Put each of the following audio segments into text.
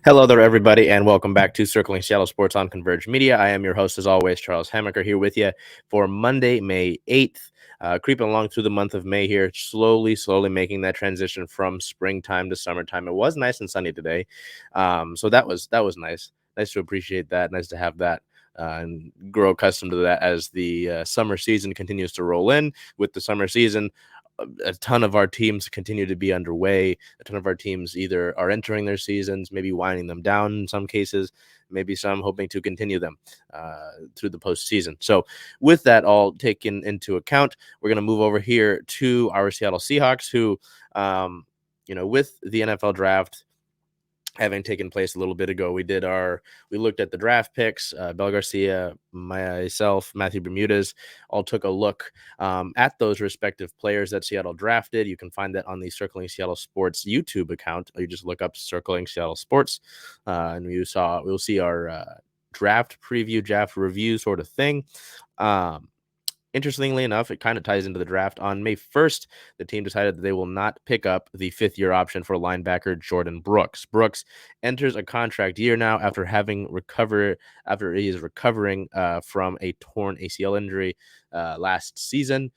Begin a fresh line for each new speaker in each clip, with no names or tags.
Hello there, everybody, and welcome back to Circling Seattle Sports on Converge Media. I am your host, as always, Charles Hamaker, here with you for Monday, May 8th. Creeping along through the month of May here, slowly making that transition from springtime to summertime. It was nice and sunny today, so that was nice. Nice to appreciate that. Nice to have that. And grow accustomed to that as the summer season continues to roll in. With the summer season, a ton of our teams continue to be underway. A ton of our teams either are entering their seasons, maybe winding them down in some cases, maybe some hoping to continue them through the postseason. So with that all taken into account, we're going to move over here to our Seattle Seahawks, who, with the NFL draft having taken place a little bit ago, we looked at the draft picks. Bel Garcia, myself, Matthew Bermudez all took a look at those respective players that Seattle drafted. You can find that on the Circling Seattle Sports YouTube account. You just look up Circling Seattle Sports, and we'll see our draft preview, draft review sort of thing. Interestingly enough, it kind of ties into the draft. On May 1st, the team decided that they will not pick up the fifth-year option for linebacker Jordyn Brooks. Brooks enters a contract year now after he is recovering from a torn ACL injury last season.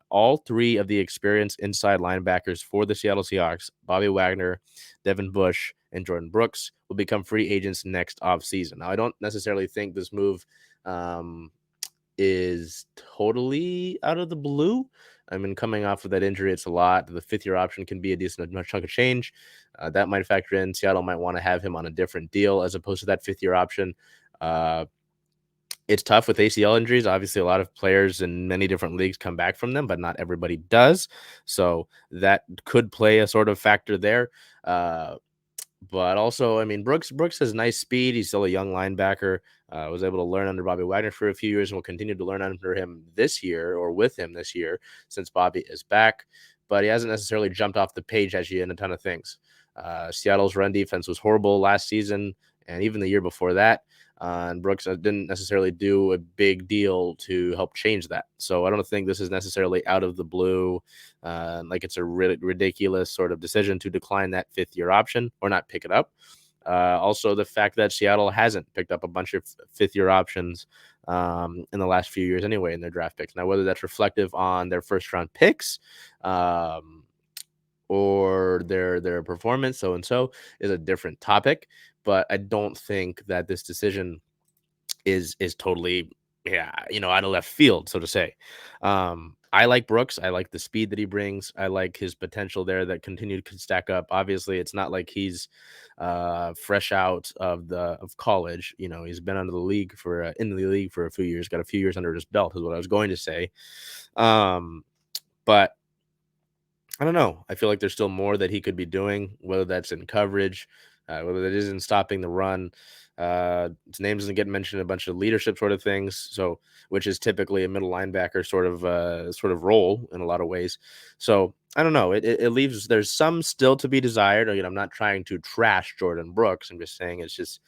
All three of the experienced inside linebackers for the Seattle Seahawks, Bobby Wagner, Devin Bush, and Jordyn Brooks, will become free agents next offseason. Now, I don't necessarily think this move is totally out of the blue. I mean, coming off of that injury, it's a lot. The fifth-year option can be a decent chunk of change. That might factor in. Seattle might want to have him on a different deal as opposed to that fifth-year option. It's tough with ACL injuries. Obviously, a lot of players in many different leagues come back from them, but not everybody does. So that could play a sort of factor there. But also, I mean, Brooks has nice speed. He's still a young linebacker. Was able to learn under Bobby Wagner for a few years and will continue to learn under him this year or with him this year since Bobby is back. But he hasn't necessarily jumped off the page as you in a ton of things. Seattle's run defense was horrible last season and even the year before that. And Brooks didn't necessarily do a big deal to help change that. So I don't think this is necessarily out of the blue. Like it's a ridiculous sort of decision to decline that fifth-year option or not pick it up. Also, the fact that Seattle hasn't picked up a bunch of fifth-year options in the last few years anyway in their draft picks. Now, whether that's reflective on their first-round picks or their performance, so-and-so, is a different topic. But I don't think that this decision is totally, out of left field, so to say. I like Brooks. I like the speed that he brings. I like his potential there that continued to stack up. Obviously, it's not like he's fresh out of college. He's been in the league for a few years. Got a few years under his belt, is what I was going to say. But I don't know. I feel like there's still more that he could be doing, whether that's in coverage, whether that is in stopping the run. His name doesn't get mentioned in a bunch of leadership sort of things, so which is typically a middle linebacker sort of role in a lot of ways. So I don't know. It leaves there's some still to be desired. I'm not trying to trash Jordyn Brooks. I'm just saying it's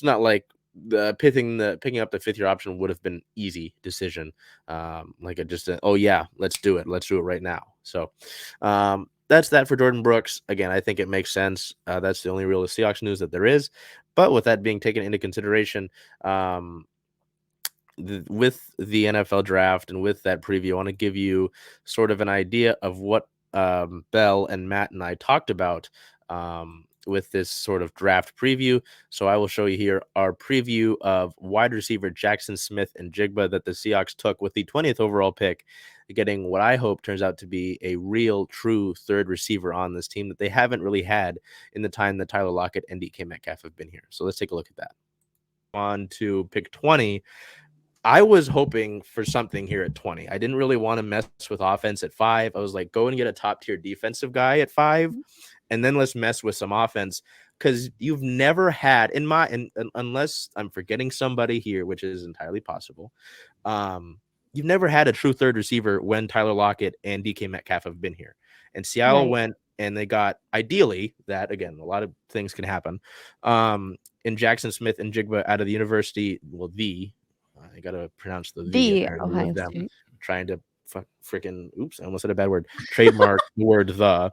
not like picking up the fifth-year option would have been easy decision. Let's do it. Let's do it right now. So that's that for Jordyn Brooks. Again, I think it makes sense. That's the only real Seahawks news that there is. But with that being taken into consideration, with the NFL draft and with that preview, I want to give you sort of an idea of what Bell and Matt and I talked about with this sort of draft preview. So I will show you here our preview of wide receiver Jackson Smith-Njigba that the Seahawks took with the 20th overall pick, getting what I hope turns out to be a real, true third receiver on this team that they haven't really had in the time that Tyler Lockett and DK Metcalf have been here. So let's take a look at that. On to pick 20. I was hoping for something here at 20. I didn't really want to mess with offense at 5. I was like, go and get a top-tier defensive guy at 5 and then let's mess with some offense, because you've never had unless I'm forgetting somebody here, which is entirely possible. You've never had a true third receiver when Tyler Lockett and DK Metcalf have been here. And Seattle went and they got, ideally, that, again, a lot of things can happen, in Jackson Smith-Njigba out of the university. Well, I got to pronounce the apparently
Ohio
with them.
State.
Trying to freaking, oops, I almost said a bad word. Trademark the word the.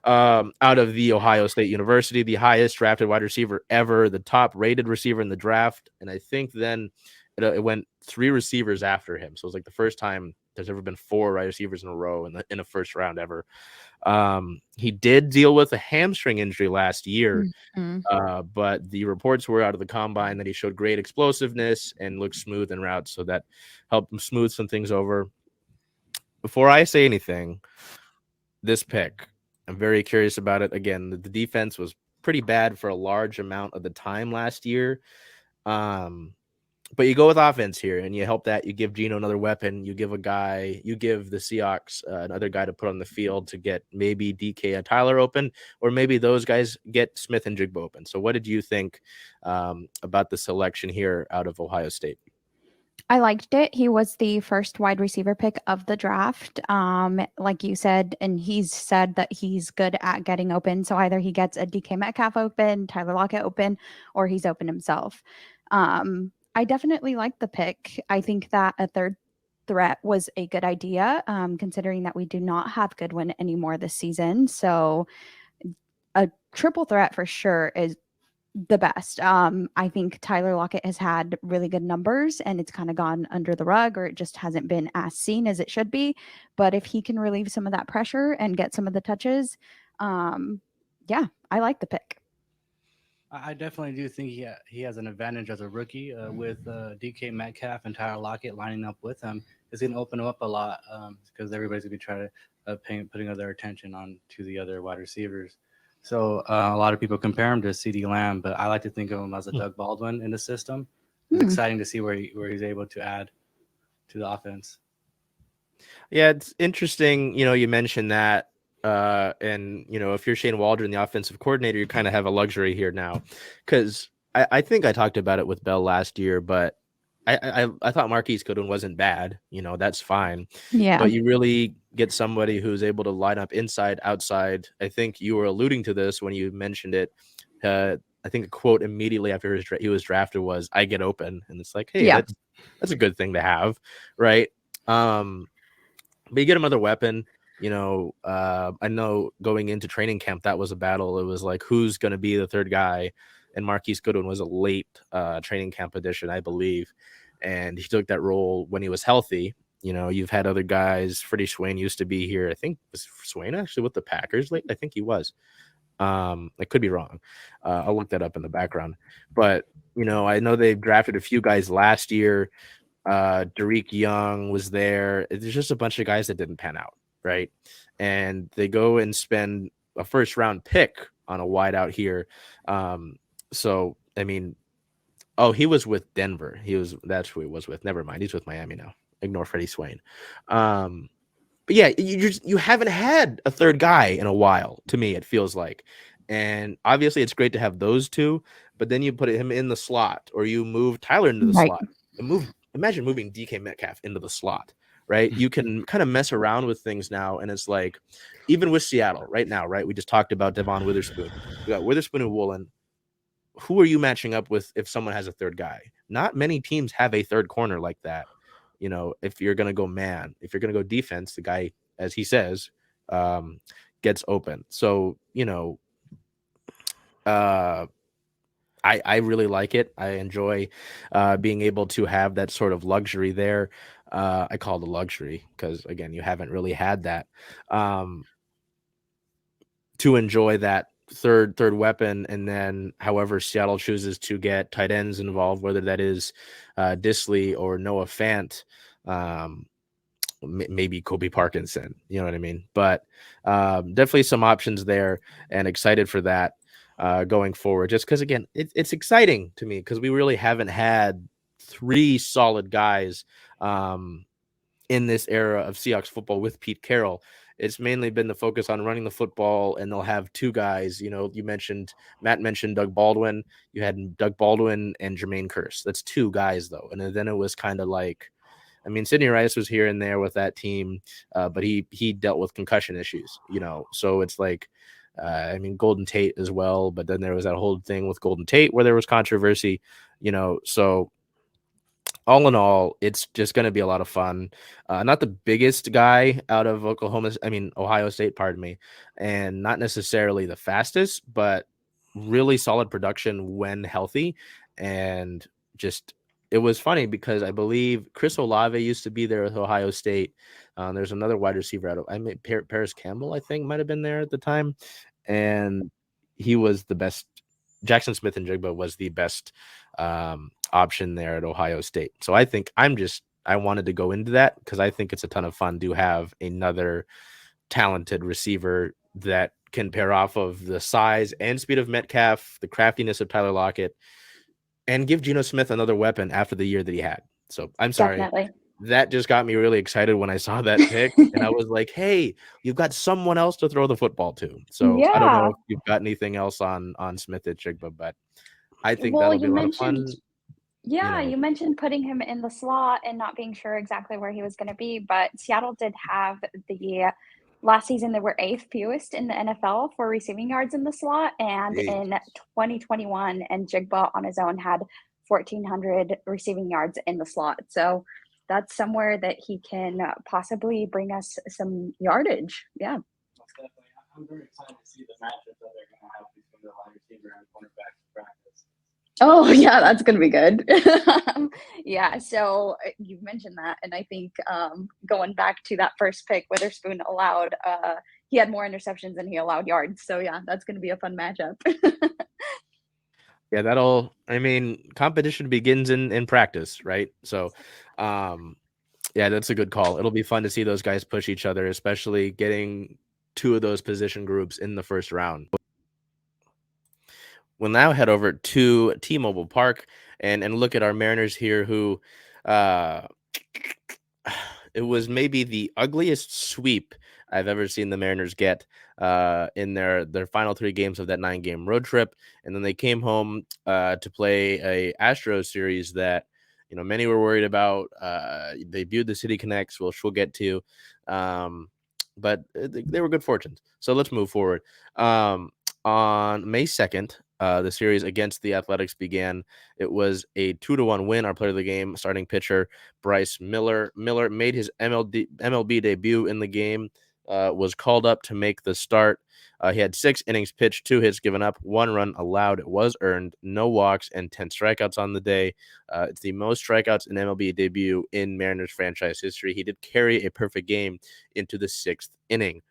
Out of the Ohio State University, the highest drafted wide receiver ever, the top rated receiver in the draft. And I think then it went 3 receivers after him. So it was like the first time there's ever been 4 wide receivers in a row in a first round ever. He did deal with a hamstring injury last year, but the reports were out of the combine that he showed great explosiveness and looked smooth in routes, so that helped him smooth some things over. Before I say anything, this pick, I'm very curious about it. Again, the defense was pretty bad for a large amount of the time last year. But you go with offense here, and you help that. You give Geno another weapon. You give the Seahawks another guy to put on the field to get maybe DK and Tyler open, or maybe those guys get Smith-Njigba open. So what did you think about the selection here out of Ohio State?
I liked it. He was the first wide receiver pick of the draft. Like you said, and he's said that he's good at getting open. So either he gets a DK Metcalf open, Tyler Lockett open, or he's open himself. I definitely like the pick. I think that a third threat was a good idea, considering that we do not have Goodwin anymore this season. So a triple threat for sure is the best. I think Tyler Lockett has had really good numbers, and it's kind of gone under the rug, or it just hasn't been as seen as it should be. But if he can relieve some of that pressure and get some of the touches, yeah, I like the pick.
I definitely do think he has an advantage as a rookie with DK Metcalf and Tyler Lockett lining up with him. It's going to open him up a lot because everybody's going to be trying to putting their attention on to the other wide receivers. So a lot of people compare him to CeeDee Lamb, but I like to think of him as a Doug Baldwin in the system. It's exciting to see where he's able to add to the offense.
Yeah, it's interesting. You mentioned that. And if you're Shane Waldron, the offensive coordinator, you kind of have a luxury here now, because I think I talked about it with Bell last year, but I thought Marquise Goodwin wasn't bad. That's fine.
Yeah.
But you really get somebody who's able to line up inside, outside. I think you were alluding to this when you mentioned it. I think a quote immediately after he was drafted was, "I get open," and it's like, hey, that's a good thing to have, right? But you get another weapon. I know going into training camp, that was a battle. It was like, who's going to be the third guy? And Marquise Goodwin was a late training camp addition, I believe. And he took that role when he was healthy. You've had other guys. Freddie Swain used to be here. I think, was Swain actually with the Packers late? I think he was. I could be wrong. I'll look that up in the background. But, I know they drafted a few guys last year. Derek Young was there. There's just a bunch of guys that didn't pan out. Right. And they go and spend a first round pick on a wideout here. So, I mean, he was with Denver. That's who he was with. Never mind. He's with Miami now. Ignore Freddie Swain. But yeah, you haven't had a third guy in a while, to me, it feels like. And obviously it's great to have those two, but then you put him in the slot, or you move Tyler into the slot. Imagine moving DK Metcalf into the slot. Right. You can kind of mess around with things now. And it's like, even with Seattle right now, right? We just talked about Devon Witherspoon. We got Witherspoon and Woolen. Who are you matching up with if someone has a third guy? Not many teams have a third corner like that. If you're going to go man, if you're going to go defense, the guy, as he says, gets open. So, I really like it. I enjoy being able to have that sort of luxury there. I call it a luxury because, again, you haven't really had that, to enjoy that third weapon. And then however Seattle chooses to get tight ends involved, whether that is Disley or Noah Fant, maybe Kobe Parkinson, you know what I mean? But definitely some options there, and excited for that going forward, just because, again, it's exciting to me because we really haven't had 3 solid guys in this era of Seahawks football with Pete Carroll. it's mainly been the focus on running the football, and they'll have two guys. Matt mentioned Doug Baldwin. You had Doug Baldwin and Jermaine Kearse. That's two guys though, and then it was kind of like, I mean, Sidney Rice was here and there with that team, but he dealt with concussion issues, so it's like, I mean, Golden Tate as well, but then there was that whole thing with Golden Tate where there was controversy, so all in all, it's just going to be a lot of fun. Not the biggest guy out of Ohio State, pardon me, and not necessarily the fastest, but really solid production when healthy. And just, it was funny because I believe Chris Olave used to be there with Ohio State. There's another wide receiver Paris Campbell, I think, might have been there at the time, and he was the best. Jackson Smith-Njigba was the best option there at Ohio State. So I think I wanted to go into that because I think it's a ton of fun to have another talented receiver that can pair off of the size and speed of Metcalf, the craftiness of Tyler Lockett, and give Geno Smith another weapon after the year that he had. So I'm sorry.
Definitely.
That just got me really excited when I saw that pick, and I was like, hey, you've got someone else to throw the football to. So I don't know if you've got anything else on Smith-Njigba, but I think that'll be a lot of fun.
Yeah, you mentioned putting him in the slot and not being sure exactly where he was going to be, but Seattle did have last season they were 8th fewest in the NFL for receiving yards in the slot, and in 2021, and Njigba on his own had 1,400 receiving yards in the slot. So that's somewhere that he can possibly bring us some yardage. Yeah.
Definitely. I'm very excited to see the matchup that they're going to have between the wide receiver and cornerback in practice.
Oh, yeah, that's going to be good. Yeah, so you mentioned that, and I think going back to that first pick, Witherspoon he had more interceptions than he allowed yards. So, yeah, that's going to be a fun matchup.
Yeah, competition begins in practice, right? So, yeah, that's a good call. It'll be fun to see those guys push each other, especially getting two of those position groups in the first round. We'll now head over to T-Mobile Park and look at our Mariners here, who it was maybe the ugliest sweep I've ever seen the Mariners get in their final 3 games of that 9-game road trip. And then they came home to play a Astros series that, many were worried about. They viewed the City Connects, which we'll get to. But they were good fortunes. So let's move forward. On May 2nd, the series against the Athletics began. It was a 2-1 win. Our player of the game, starting pitcher Bryce Miller. Miller made his MLB debut in the game, was called up to make the start. He had 6 innings pitched, 2 hits given up, 1 run allowed. It was earned, no walks, and 10 strikeouts on the day. It's the most strikeouts in MLB debut in Mariners franchise history. He did carry a perfect game into the 6th inning.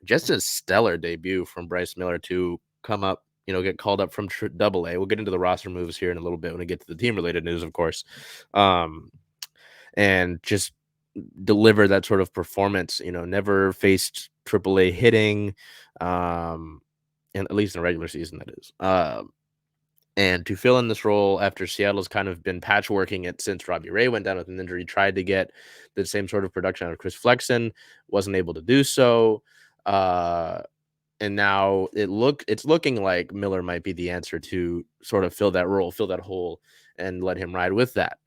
Just a stellar debut from Bryce Miller to come up, get called up from Double-A. We'll get into the roster moves here in a little bit when we get to the team-related news, of course. And just deliver that sort of performance, never faced Triple-A hitting, and at least in the regular season, that is. And to fill in this role after Seattle's kind of been patchworking it since Robbie Ray went down with an injury, tried to get the same sort of production out of Chris Flexen, wasn't able to do so. And now it's looking like Miller might be the answer to sort of fill that role, fill that hole, and let him ride with that.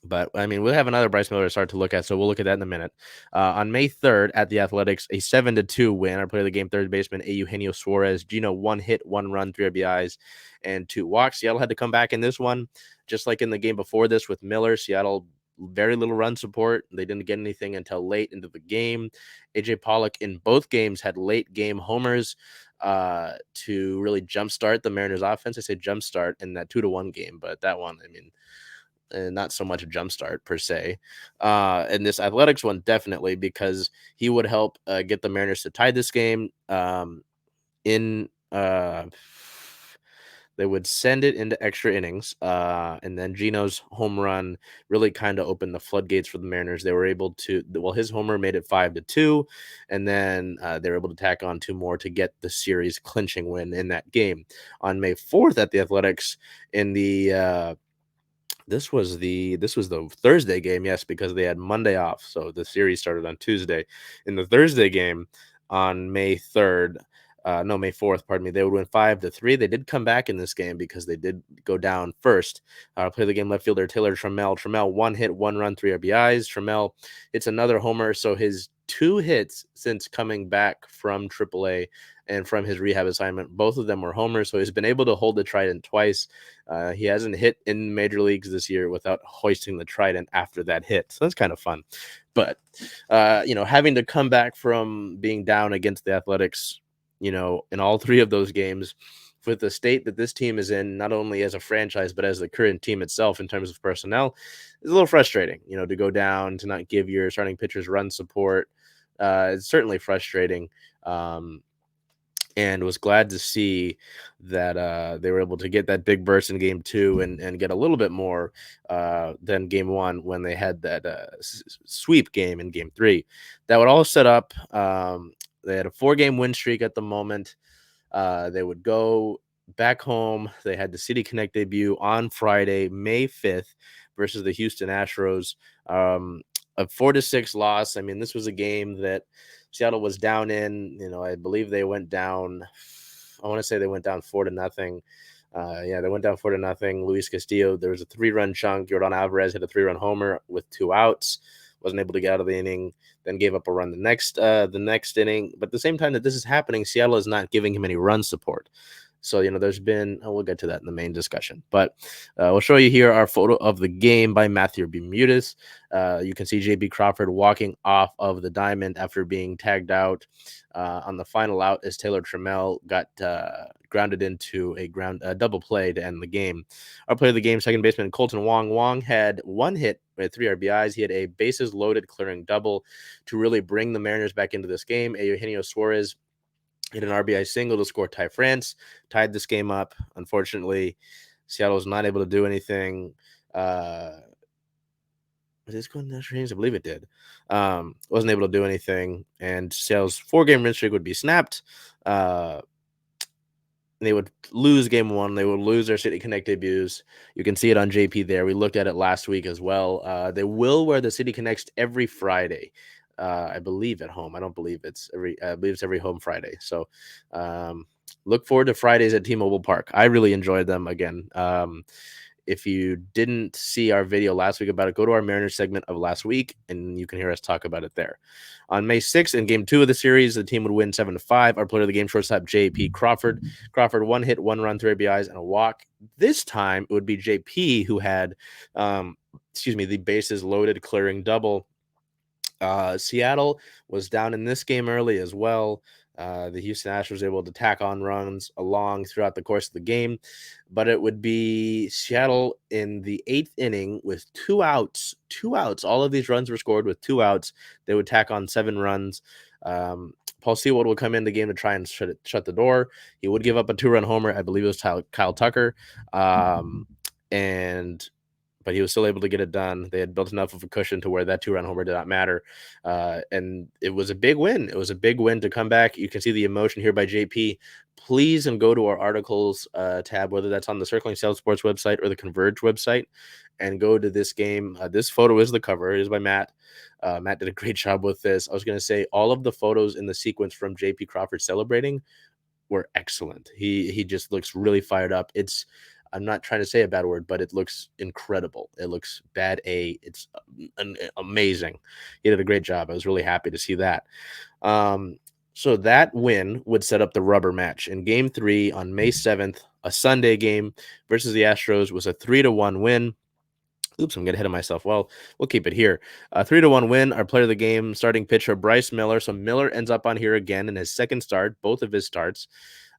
But we'll have another Bryce Miller to start to look at, so we'll look at that in a minute. On May 3rd at the Athletics, a 7-2 win. Our player of the game, third baseman Eugenio Suarez. Gino, 1 hit, 1 run, 3 RBIs, and 2 walks. Seattle had to come back in this one, just like in the game before this with Miller. Seattle, very little run support. They didn't get anything until late into the game. AJ Pollock in both games had late game homers to really jumpstart the Mariners offense. I say jumpstart in that 2-1 game, but that one, not so much a jumpstart per se. And this Athletics one, definitely, because he would help get the Mariners to tie this game. They would send it into extra innings, and then Gino's home run really kind of opened the floodgates for the Mariners. They were able to, his homer made it 5-2, and then they were able to tack on 2 more to get the series clinching win in that game. On May 4th at the Athletics, in the This was the Thursday game, yes, because they had Monday off. So the series started on Tuesday. In the Thursday game on May 3rd, May 4th, pardon me, they would win 5-3. They did come back in this game because they did go down first. Play the game left fielder Taylor Trammell. Trammell, 1 hit, 1 run, 3 RBIs. Trammell hits another homer. So his 2 hits since coming back from AAA and from his rehab assignment, both of them were homers. So he's been able to hold the trident twice. He hasn't hit in major leagues this year without hoisting the trident after that hit. So that's kind of fun. But, having to come back from being down against the Athletics, in all 3 of those games, with the state that this team is in, not only as a franchise, but as the current team itself in terms of personnel, is a little frustrating, to go down, to not give your starting pitchers run support. It's certainly frustrating. And was glad to see that they were able to get that big burst in game 2 and get a little bit more than game 1 when they had that sweep game in game 3. That would all set up. They had a 4-game win streak at the moment. They would go back home. They had the City Connect debut on Friday, May 5th versus the Houston Astros. A 4-6 loss. I mean, this was a game that Seattle was down in. I believe they went down. I want to say they went down 4-0. They went down 4-0. Luis Castillo, there was a 3-run chunk. Yordan Alvarez hit a 3-run homer with 2 outs. Wasn't able to get out of the inning. Then gave up a run the next inning. But at the same time that this is happening, Seattle is not giving him any run support. So, there's been, we'll get to that in the main discussion. But we'll show you here our photo of the game by Matthew Bermudez. You can see J.B. Crawford walking off of the diamond after being tagged out on the final out as Taylor Trammell got grounded into a double play to end the game. Our player of the game, second baseman Colton Wong. Wong had 1 hit with 3 RBIs. He had a bases loaded clearing double to really bring the Mariners back into this game. Eugenio Suarez hit an RBI single to score Ty France, tied this game up. Unfortunately, Seattle was not able to do anything. Was this going to national games? I believe it did. Wasn't able to do anything, and Seattle's 4-game win streak would be snapped. They would lose game 1. They would lose their City Connect debuts. You can see it on JP there. We looked at it last week as well. They will wear the City Connects every Friday. I believe at home. I don't believe it's every home Friday. So look forward to Fridays at T-Mobile Park. I really enjoyed them again. If you didn't see our video last week about it, go to our Mariners segment of last week, and you can hear us talk about it there. On May 6th, in game 2 of the series, the team would win 7-5. Our player of the game, shortstop J.P. Crawford. Crawford, 1 hit, 1 run, 3 RBIs, and a walk. This time, it would be J.P. who had, the bases loaded clearing double. Seattle was down in this game early as well. The Houston Astros were able to tack on runs along throughout the course of the game, but it would be Seattle in the 8th inning with 2 outs. All of these runs were scored with 2 outs. They would tack on 7 runs. Paul Sewald would come in the game to try and shut the door. He would give up a 2-run homer. I believe it was Kyle Tucker. But he was still able to get it done. They had built enough of a cushion to where that 2-run homer did not matter. And it was a big win. It was a big win to come back. You can see the emotion here by JP. Please and go to our articles tab, whether that's on the Circling Seattle Sports website or the Converge website, and go to this game. This photo is the cover. It is by Matt. Matt did a great job with this. I was going to say all of the photos in the sequence from JP Crawford celebrating were excellent. He just looks really fired up. I'm not trying to say a bad word, but it looks incredible. It looks bad A. It's amazing. He did a great job. I was really happy to see that. So that win would set up the rubber match. In game 3 on May 7th, a Sunday game versus the Astros was a 3-1 win. Oops, I'm getting ahead of myself. Well, we'll keep it here. 3-1 win. Our player of the game, starting pitcher, Bryce Miller. So Miller ends up on here again in his second start, both of his starts.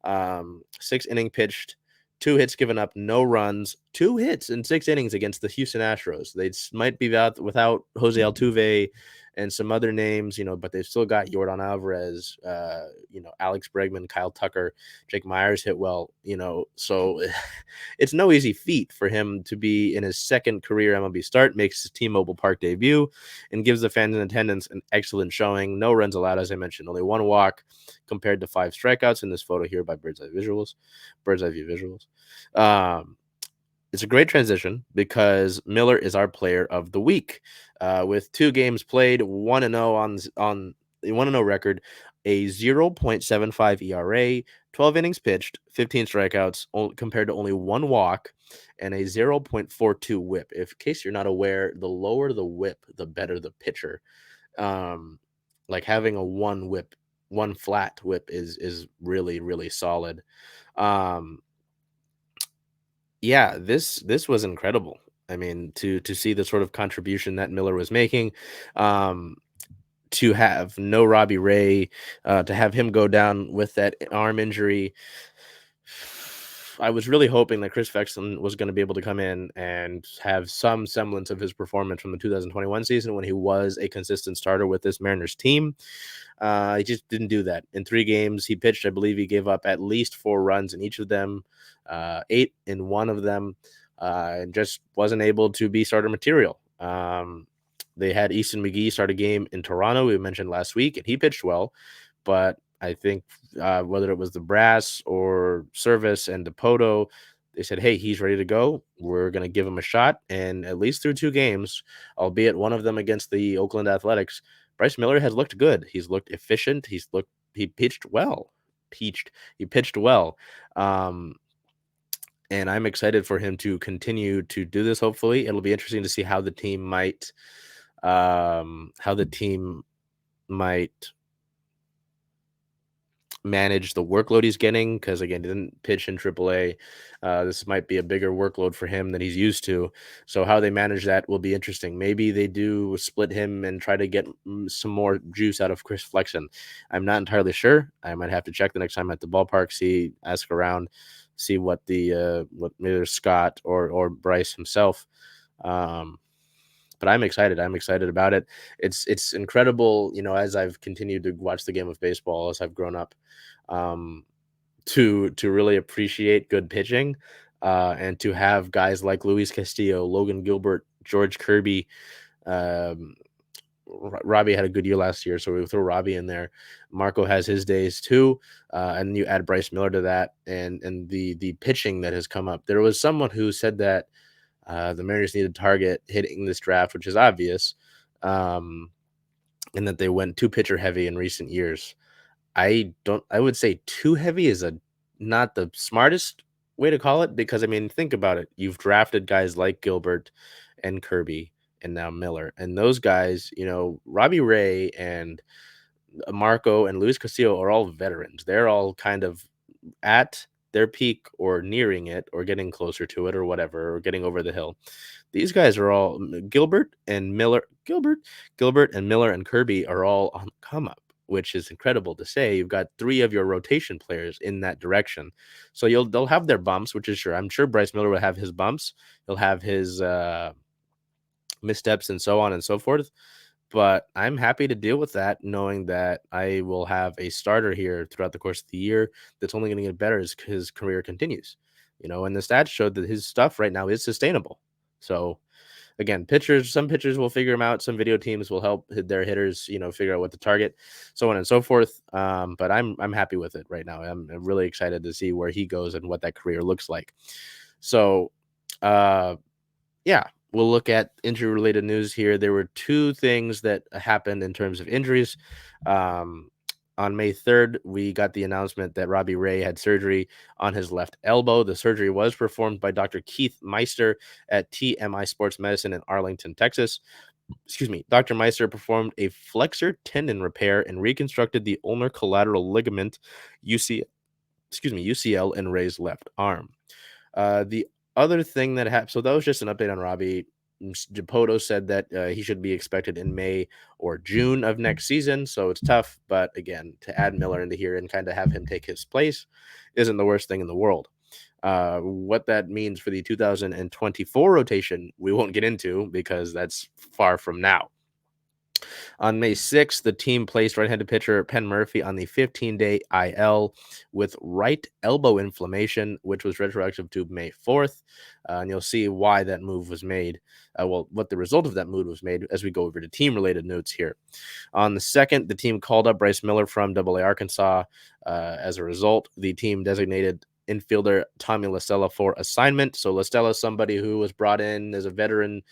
6 inning pitched. 2 hits given up, no runs, 2 hits in 6 innings against the Houston Astros. They might be without Jose Altuve and some other names, but they've still got Yordan Alvarez, Alex Bregman, Kyle Tucker, Jake Myers hit well, so it's no easy feat for him to be in his second career MLB start, makes his T-Mobile Park debut, and gives the fans in attendance an excellent showing. No runs allowed, as I mentioned, only 1 walk compared to 5 strikeouts in this photo here by Bird's Eye View Visuals. it's a great transition because Miller is our player of the week. With 2 games played, 1-0 on 1-0 record, a 0.75 ERA, 12 innings pitched, 15 strikeouts, compared to only 1 walk, and a 0.42 WHIP. In case you're not aware, the lower the WHIP, the better the pitcher. Like having a 1 WHIP, 1 flat WHIP is really, really solid. Yeah, this was incredible. I mean, to see the sort of contribution that Miller was making, to have no Robbie Ray, to have him go down with that arm injury. I was really hoping that Chris Flexen was going to be able to come in and have some semblance of his performance from the 2021 season when he was a consistent starter with this Mariners team. He just didn't do that. In 3 games he pitched, I believe he gave up at least 4 runs in each of them, 8 in one of them, and just wasn't able to be starter material. They had Easton McGee start a game in Toronto, we mentioned last week, and he pitched well, but I think whether it was the brass or Service and DePoto, they said, hey, he's ready to go. We're going to give him a shot. And at least through 2 games, albeit one of them against the Oakland Athletics, Bryce Miller has looked good. He's looked efficient. He pitched well. He pitched well. And I'm excited for him to continue to do this. Hopefully it'll be interesting to see how the team might manage the workload he's getting, because again, he didn't pitch in AAA. This might be a bigger workload for him than he's used to. So how they manage that will be interesting. Maybe they do split him and try to get some more juice out of Chris Flexen. I'm not entirely sure. I might have to check the next time at the ballpark, ask around, see what what either Scott or Bryce himself. But I'm excited. I'm excited about it. It's incredible, as I've continued to watch the game of baseball, as I've grown up, to really appreciate good pitching, and to have guys like Luis Castillo, Logan Gilbert, George Kirby. Robbie had a good year last year, so we throw Robbie in there. Marco has his days too, and you add Bryce Miller to that, and the pitching that has come up. There was someone who said that the Mariners need to target hitting this draft, which is obvious, and that they went too pitcher heavy in recent years. I would say too heavy is not the smartest way to call it, because I mean, think about it. You've drafted guys like Gilbert and Kirby and now Miller, and those guys, Robbie Ray and Marco and Luis Castillo are all veterans. They're all kind of at their peak or nearing it or getting closer to it or whatever, or getting over the hill. These guys are all Gilbert and Miller and Kirby are all on come up, which is incredible to say. You've got 3 of your rotation players in that direction. So they'll have their bumps, which is sure. I'm sure Bryce Miller will have his bumps. He'll have his missteps and so on and so forth. But I'm happy to deal with that, knowing that I will have a starter here throughout the course of the year that's only going to get better as his career continues. And the stats showed that his stuff right now is sustainable. So again, some pitchers will figure him out. Some video teams will help their hitters, figure out what to target, so on and so forth. But I'm happy with it right now. I'm really excited to see where he goes and what that career looks like. So, yeah. We'll look at injury-related news here. There were 2 things that happened in terms of injuries. On May 3rd, we got the announcement that Robbie Ray had surgery on his left elbow. The surgery was performed by Dr. Keith Meister at TMI Sports Medicine in Arlington, Texas. Dr. Meister performed a flexor tendon repair and reconstructed the ulnar collateral ligament UCL in Ray's left arm. The other thing that happened, so that was just an update on Robbie. DePoto said that he should be expected in May or June of next season, so it's tough. But again, to add Miller into here and kind of have him take his place isn't the worst thing in the world. What that means for the 2024 rotation, we won't get into because that's far from now. On May 6th, the team placed right-handed pitcher Penn Murphy on the 15-day IL with right elbow inflammation, which was retroactive to May 4th. And you'll see why that move was made. What the result of that move was made as we go over to team-related notes here. On the 2nd, the team called up Bryce Miller from AA Arkansas. As a result, the team designated infielder Tommy LaStella for assignment. So LaStella is somebody who was brought in as a veteran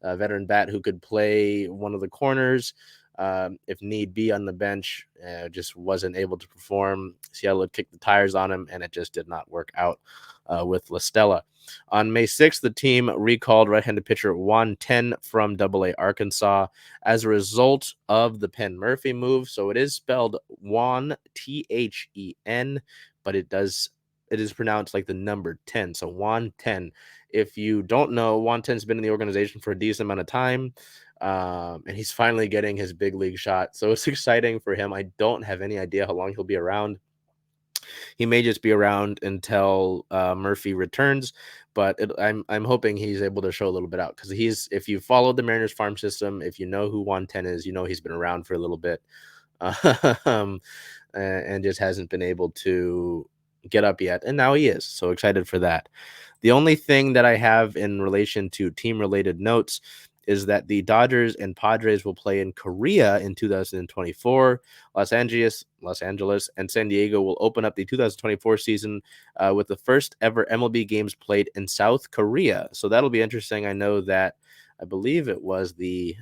bat who could play one of the corners if need be on the bench. Just wasn't able to perform. Seattle had kicked the tires on him, and it just did not work out with LaStella. On May 6th, the team recalled right-handed pitcher Juan Ten from AA Arkansas as a result of the Penn Murphy move. So it is spelled Juan, T-H-E-N, but it is pronounced like the number 10. So Juan Ten. If you don't know, Juan Ten's been in the organization for a decent amount of time, and he's finally getting his big league shot. So it's exciting for him. I don't have any idea how long he'll be around. He may just be around until Murphy returns, but I'm hoping he's able to show a little bit out, because if you followed the Mariners farm system, if you know who Juan Ten is, you know he's been around for a little bit, and just hasn't been able to get up yet, and now he is. So excited for that. The only thing that I have in relation to team-related notes is that the Dodgers and Padres will play in Korea in 2024. Los Angeles, and San Diego will open up the 2024 season with the first ever MLB games played in South Korea. So that'll be interesting. I know that I believe it was the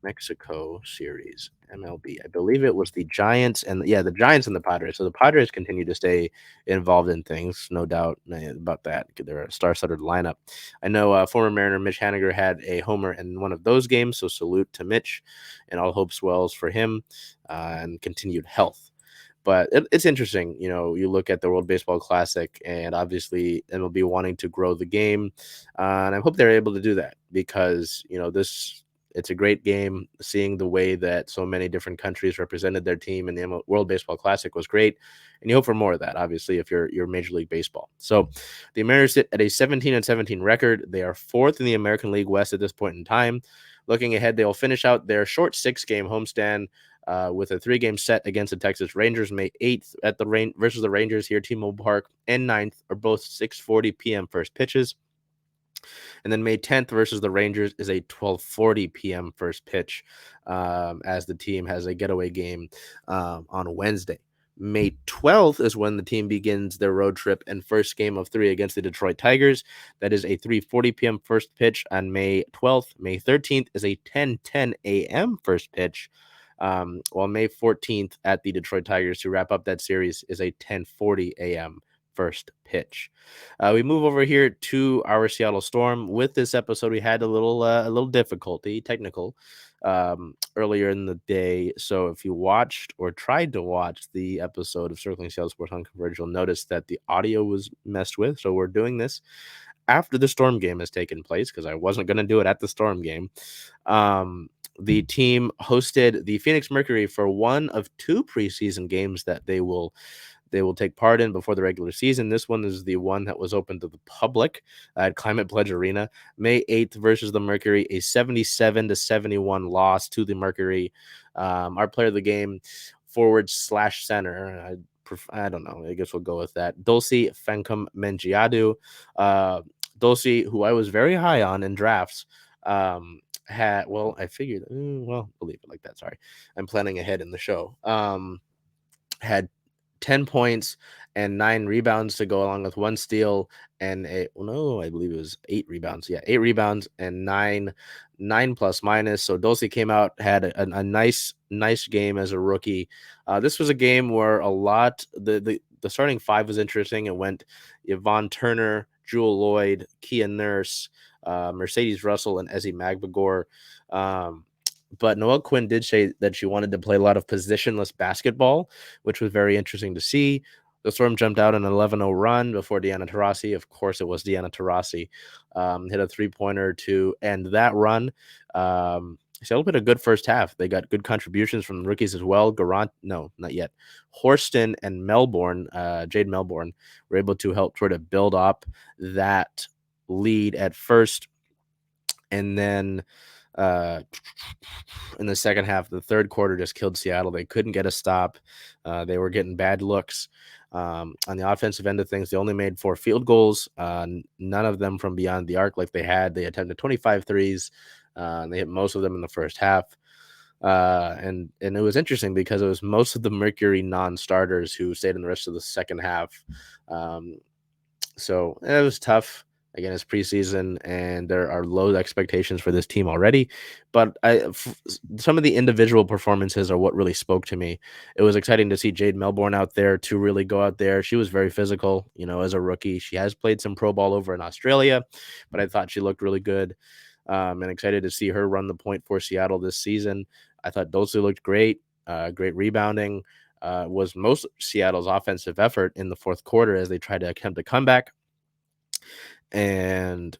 Mexico series, MLB. I believe it was the Giants and the Giants and the Padres. So the Padres continue to stay involved in things, no doubt about that. They're a star-studded lineup. I know former Mariner Mitch Haniger had a homer in one of those games, so salute to Mitch, and all hope swells for him and continued health. But it's interesting, you look at the World Baseball Classic, and obviously MLB wanting to grow the game, and I hope they're able to do that, because it's a great game. Seeing the way that so many different countries represented their team in the World Baseball Classic was great, and you hope for more of that, obviously, if you're Major League Baseball. So the Mariners sit at a 17-17 record. They are fourth in the American League West at this point in time. Looking ahead, they will finish out their short 6-game homestand with a 3-game set against the Texas Rangers May 8th at versus the Rangers here, T-Mobile Park, and 9th are both 6:40 p.m. first pitches. And then May 10th versus the Rangers is a 12:40 p.m. first pitch, as the team has a getaway game on Wednesday. May 12th is when the team begins their road trip and first game of 3 against the Detroit Tigers. That is a 3:40 p.m. first pitch on May 12th. May 13th is a 10:10 a.m. first pitch, while May 14th at the Detroit Tigers to wrap up that series is a 10:40 a.m. first pitch. We move over here to our Seattle Storm. With this episode, we had a little difficulty, technical, earlier in the day. So if you watched or tried to watch the episode of Circling Seattle Sports on Converge, you'll notice that the audio was messed with. So we're doing this after the Storm game has taken place, because I wasn't going to do it at the Storm game. The team hosted the Phoenix Mercury for one of 2 preseason games that they will take part in before the regular season. This one is the one that was open to the public at Climate Pledge Arena. May 8th versus the Mercury, a 77-71 loss to the Mercury. Our player of the game, forward/center, I don't know, I guess we'll go with that, Dulcie Fancom-Mengiadu. Dulcie, who I was very high on in drafts, we'll leave it like that. Sorry, I'm planning ahead in the show. Had 10 points and 9 rebounds to go along with 1 steal and I believe it was 8 rebounds. Yeah, 8 rebounds and 9 plus minus. So Dulcie came out, had a nice game as a rookie. This was a game where a lot, the starting 5 was interesting. It went Yvonne Turner, Jewel Lloyd, Kia Nurse, Mercedes Russell, and Ezzy Magbagor. But Noelle Quinn did say that she wanted to play a lot of positionless basketball, which was very interesting to see. The Storm jumped out an 11-0 run before Deanna Taurasi. Of course, it was Deanna Taurasi. Hit a 3-pointer to end that run. Seattle played a good first half. They got good contributions from the rookies as well. No, not yet. Horston and Jade Melbourne, were able to help try to build up that lead at first. And then in the second half, the third quarter just killed Seattle. They couldn't get a stop. They were getting bad looks. On the offensive end of things, they only made 4 field goals, none of them from beyond the arc like they had. They attempted 25 threes. They hit most of them in the first half. And it was interesting because it was most of the Mercury non-starters who stayed in the rest of the second half. So it was tough. Again, it's preseason, and there are low expectations for this team already. But some of the individual performances are what really spoke to me. It was exciting to see Jade Melbourne out there to really go out there. She was very physical, as a rookie. She has played some pro ball over in Australia, but I thought she looked really good. And excited to see her run the point for Seattle this season. I thought Dulce looked great, great rebounding. Was most Seattle's offensive effort in the fourth quarter as they tried to attempt a comeback. And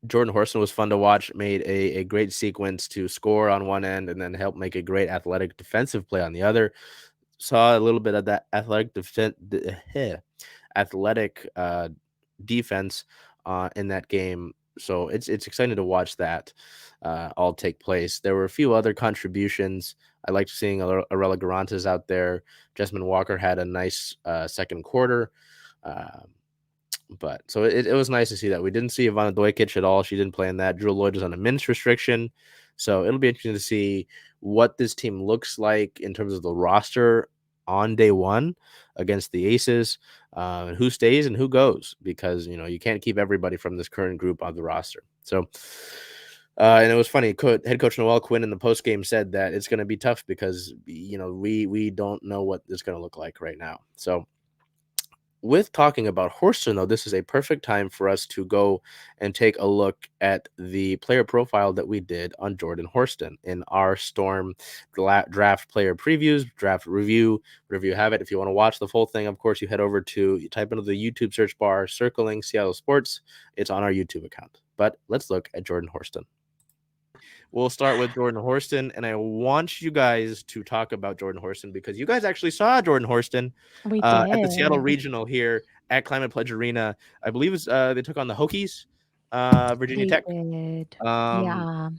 Jordyn Horston was fun to watch, made a great sequence to score on one end and then help make a great athletic defensive play on the other. Saw a little bit of that athletic defense in that game. So it's exciting to watch that all take place. There were a few other contributions. I liked seeing Arella Garantes out there. Jessamine Walker had a nice second quarter. But so it was nice to see that. We didn't see Ivana Dojkic at all. She didn't play in that. Jewel Lloyd was on a minutes restriction. So it'll be interesting to see what this team looks like in terms of the roster on day one against the Aces, and who stays and who goes, because, you can't keep everybody from this current group on the roster. So, and it was funny. Head coach Noelle Quinn in the postgame said that it's going to be tough because, we don't know what it's going to look like right now. So, with talking about Horston, though, this is a perfect time for us to go and take a look at the player profile that we did on Jordyn Horston in our Storm draft player previews, draft review, whatever you have it. If you want to watch the full thing, of course, you type into the YouTube search bar, circling Seattle Sports. It's on our YouTube account. But let's look at Jordyn Horston. We'll start with Jordyn Horston, and I want you guys to talk about Jordyn Horston because you guys actually saw Jordyn Horston at the Seattle Regional here at Climate Pledge Arena. I believe they took on the Hokies, Virginia Tech.
Yeah.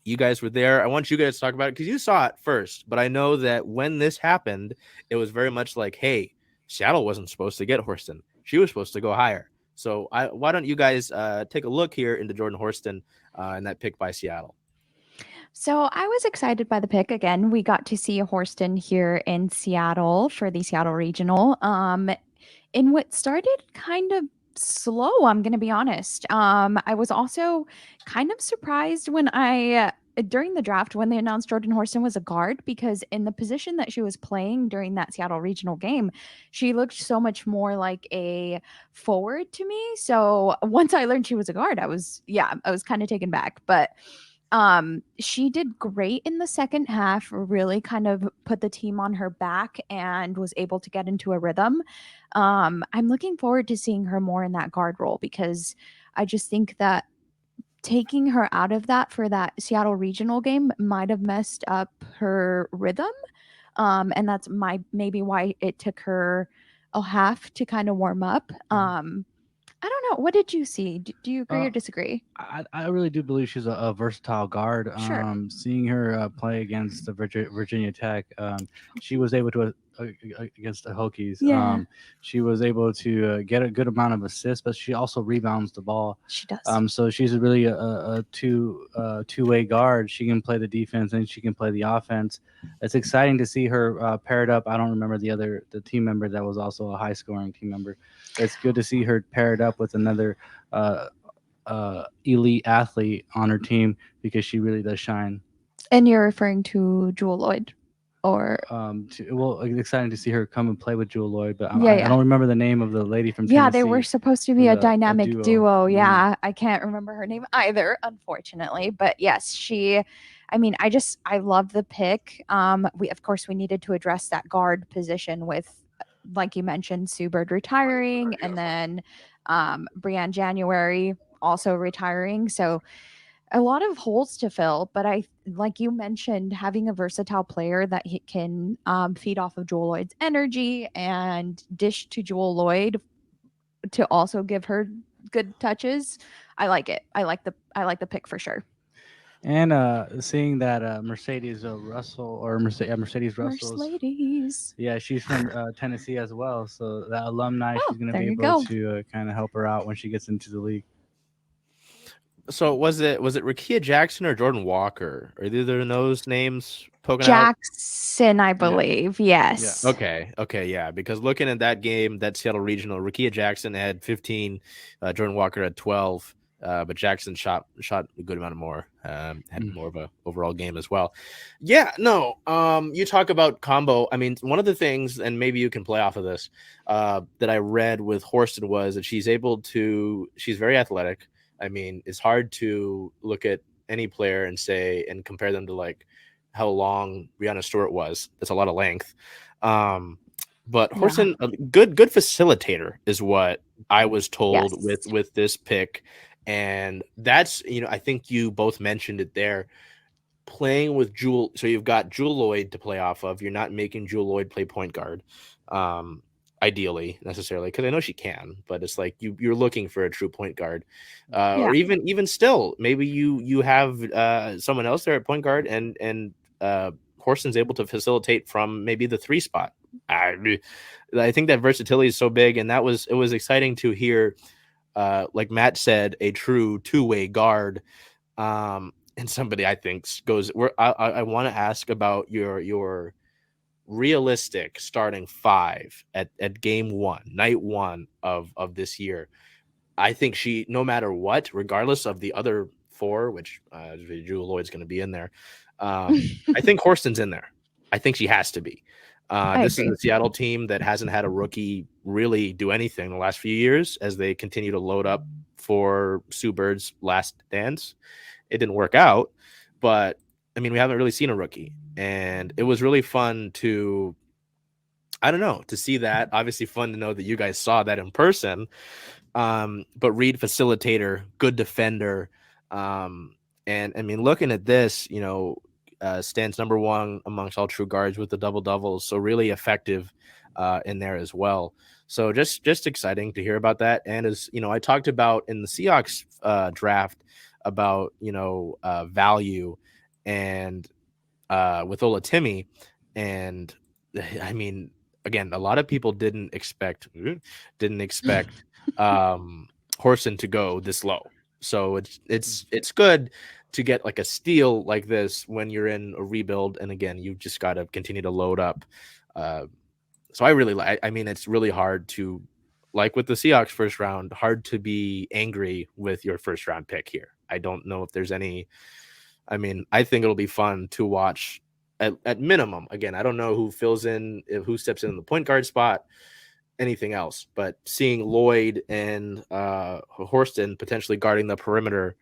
You guys were there. I want you guys to talk about it because you saw it first, but I know that when this happened, it was very much like, hey, Seattle wasn't supposed to get Horston. She was supposed to go higher. So why don't you guys take a look here into Jordyn Horston and that pick by Seattle?
So I was excited by the pick. Again, we got to see Horston here in Seattle for the Seattle Regional. In what started kind of slow, I'm going to be honest. I was also kind of surprised when during the draft when they announced Jordyn Horston was a guard, because in the position that she was playing during that Seattle Regional game, she looked so much more like a forward to me. So once I learned she was a guard, I was kind of taken back. But she did great in the second half, really kind of put the team on her back and was able to get into a rhythm. I'm looking forward to seeing her more in that guard role, because I just think that taking her out of that for that Seattle Regional game might have messed up her rhythm. And that's maybe why it took her a half to kind of warm up. I don't know. What did you see? Do you agree or disagree?
I really do believe she's a versatile guard.
Sure.
Seeing her play against the Virginia Tech, she was able to against the Hokies.
Yeah.
She was able to get a good amount of assists, but she also rebounds the ball.
She does.
So she's really a two-way guard. She can play the defense and she can play the offense. It's exciting to see her paired up. I don't remember the team member that was also a high-scoring team member. It's good to see her paired up with another elite athlete on her team, because she really does shine.
And you're referring to Jewel Lloyd, or
it's exciting to see her come and play with Jewel Lloyd, but I don't remember the name of the lady from Tennessee.
Yeah, they were supposed to be a dynamic duo.
Mm-hmm.
Yeah, I can't remember her name either, unfortunately. But yes, I love the pick. Of course we needed to address that guard position with, like you mentioned, Sue Bird retiring, and then Brianne January also retiring. So a lot of holes to fill, but like you mentioned, having a versatile player that can feed off of Jewel Lloyd's energy and dish to Jewel Lloyd to also give her good touches. I like it. I like the pick for sure.
And seeing that Mercedes Russell, or Mercedes Russell, yeah, she's from Tennessee as well. So that alumni, she's going to be able to kind of help her out when she gets into the league.
So was it Rakia Jackson or Jordan Walker? Are either of those names poking out?
Jackson, I believe. Yes.
Okay, yeah. Because looking at that game, that Seattle Regional, Rakia Jackson had 15, Jordan Walker had 12, but Jackson shot a good amount of more. Had more of a overall game as well. Yeah, no. You talk about combo. I mean, one of the things, and maybe you can play off of this, that I read with Horston was that she's very athletic. I mean, it's hard to look at any player and compare them to like how long Brianna Stewart was. That's a lot of length. But Horston, a good facilitator is what I was told with this pick. And that's, I think you both mentioned it there. Playing with Jewel, so you've got Jewel Lloyd to play off of. You're not making Jewel Lloyd play point guard. Ideally, necessarily, because I know she can, but it's like you're looking for a true point guard, or even still, maybe you have someone else there at point guard, and Horston's able to facilitate from maybe the 3 spot. I think that versatility is so big, and it was exciting to hear, like Matt said, a true 2-way guard, and somebody I think goes. I want to ask about your realistic starting 5 at game 1, night 1 of this year. I think she, no matter what, regardless of the other 4, which Jewel Lloyd's going to be in there, I think Horston's in there. I think she has to be. This is a Seattle team that hasn't had a rookie really do anything the last few years as they continue to load up for Sue Bird's last dance. It didn't work out, but I mean, we haven't really seen a rookie, and it was really fun to see that. Obviously fun to know that you guys saw that in person. But Reed, facilitator, good defender. And I mean, looking at this, stands number 1 amongst all true guards with the double doubles. So really effective in there as well. So just exciting to hear about that. And as I talked about in the Seahawks draft about, value and with Olatimi. And I mean, again, a lot of people didn't expect Horston to go this low. So it's good to get like a steal like this when you're in a rebuild. And again, you just got to continue to load up. So I really I mean, it's really hard to, like with the Seahawks first round, hard to be angry with your first round pick here. I don't know if there's any. I mean, I think it'll be fun to watch at minimum. Again, I don't know who steps in the point guard spot, anything else, but seeing Lloyd and Horston potentially guarding the perimeter,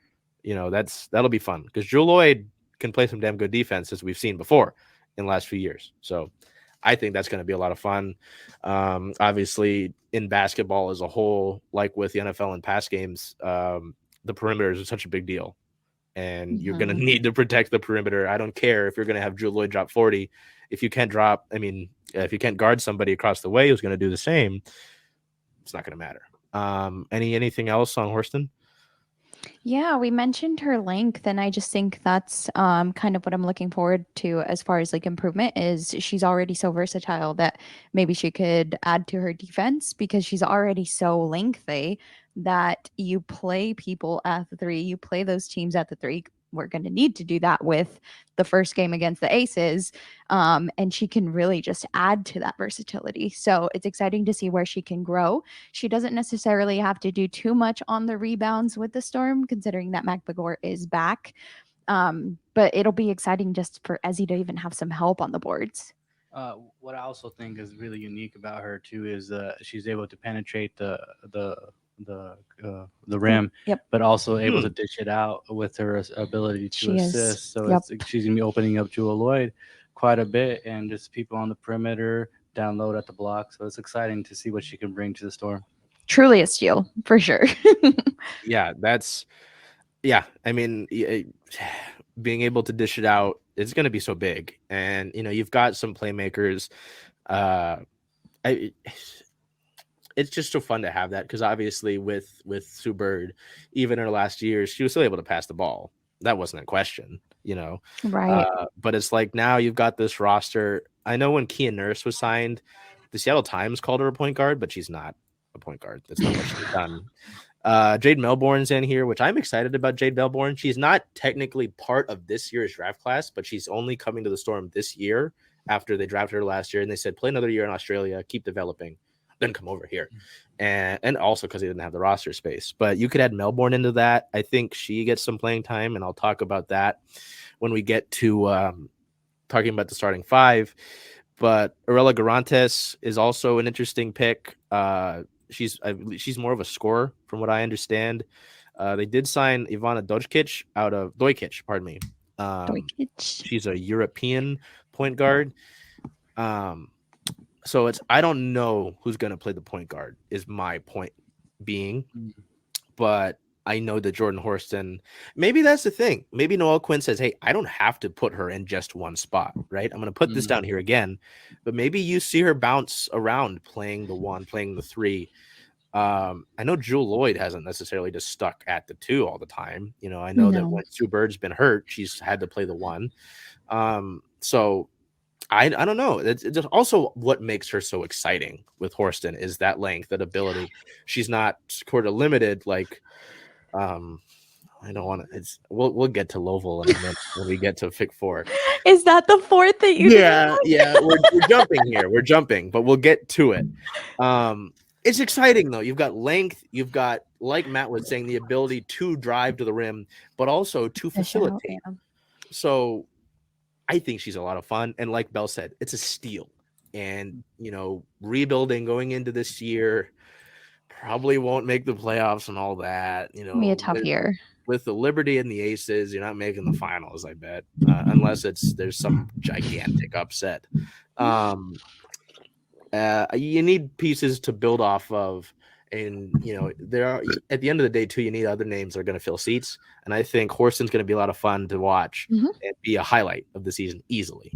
that'll be fun because Jewel Lloyd can play some damn good defense as we've seen before in the last few years. So I think that's going to be a lot of fun. Obviously, in basketball as a whole, like with the NFL and pass games, the perimeter is such a big deal. And you're going to need to protect the perimeter. I don't care if you're going to have Jewel Lloyd drop 40. If you can't if you can't guard somebody across the way who's going to do the same, it's not going to matter. Anything else on Horston?
Yeah, we mentioned her length, and I just think that's kind of what I'm looking forward to as far as like improvement is she's already so versatile that maybe she could add to her defense because she's already so lengthy that you play people at the 3, you play those teams at the 3. We're going to need to do that with the first game against the Aces. And she can really just add to that versatility. So it's exciting to see where she can grow. She doesn't necessarily have to do too much on the rebounds with the Storm, considering that McBagor is back. But it'll be exciting just for Ezzy to even have some help on the boards.
What I also think is really unique about her too is she's able to penetrate the rim, but also able to dish it out with her ability to assist. So she's gonna be opening up Jewel Lloyd quite a bit, and just people on the perimeter, down low at the block. So it's exciting to see what she can bring to the Storm.
Truly a steal for sure.
I mean, being able to dish it out is going to be so big, and you've got some playmakers. It's just so fun to have that because obviously with Sue Bird, even in her last years, she was still able to pass the ball. That wasn't a question,
Right.
But it's like now you've got this roster. I know when Kia Nurse was signed, the Seattle Times called her a point guard, but she's not a point guard. That's not what she's done. Jade Melbourne's in here, which I'm excited about. Jade Melbourne. She's not technically part of this year's draft class, but she's only coming to the Storm this year after they drafted her last year. And they said, play another year in Australia, keep developing, then come over here. And also because they didn't have the roster space. But you could add Melbourne into that. I think she gets some playing time, and I'll talk about that when we get to talking about the starting five. But Arella Garantes is also an interesting pick. She's more of a scorer from what I understand. They did sign Ivana Dojkic out of Dojkic, pardon me. She's a European point guard. So I don't know who's going to play the point guard is my point being, but I know that Jordan Horston, maybe that's the thing. Maybe Noelle Quinn says, hey, I don't have to put her in just one spot, right? I'm going to put this down here again, but maybe you see her bounce around playing the one, playing the three. I know Jewel Lloyd hasn't necessarily just stuck at the two all the time. You know, I know that when Sue Bird's been hurt, she's had to play the one. So I don't know. It's just also what makes her so exciting with Horston is that length, that ability. She's not sort of limited like I don't want to. We'll get to Lovell in a minute when we get to Pick 4.
Is that the fourth that you?
Yeah. We're jumping here. We're jumping, but we'll get to it. It's exciting though. You've got length. You've got, like Matt was saying, the ability to drive to the rim, but also to facilitate. So I think she's a lot of fun. And like Belle said, it's a steal. And rebuilding going into this year. Probably won't make the playoffs and all that.
Be a tough year
with the Liberty and the Aces. You're not making the finals, I bet, unless there's some gigantic upset. You need pieces to build off of, and there are at the end of the day too. You need other names that are going to fill seats, and I think Horston's going to be a lot of fun to watch and be a highlight of the season easily.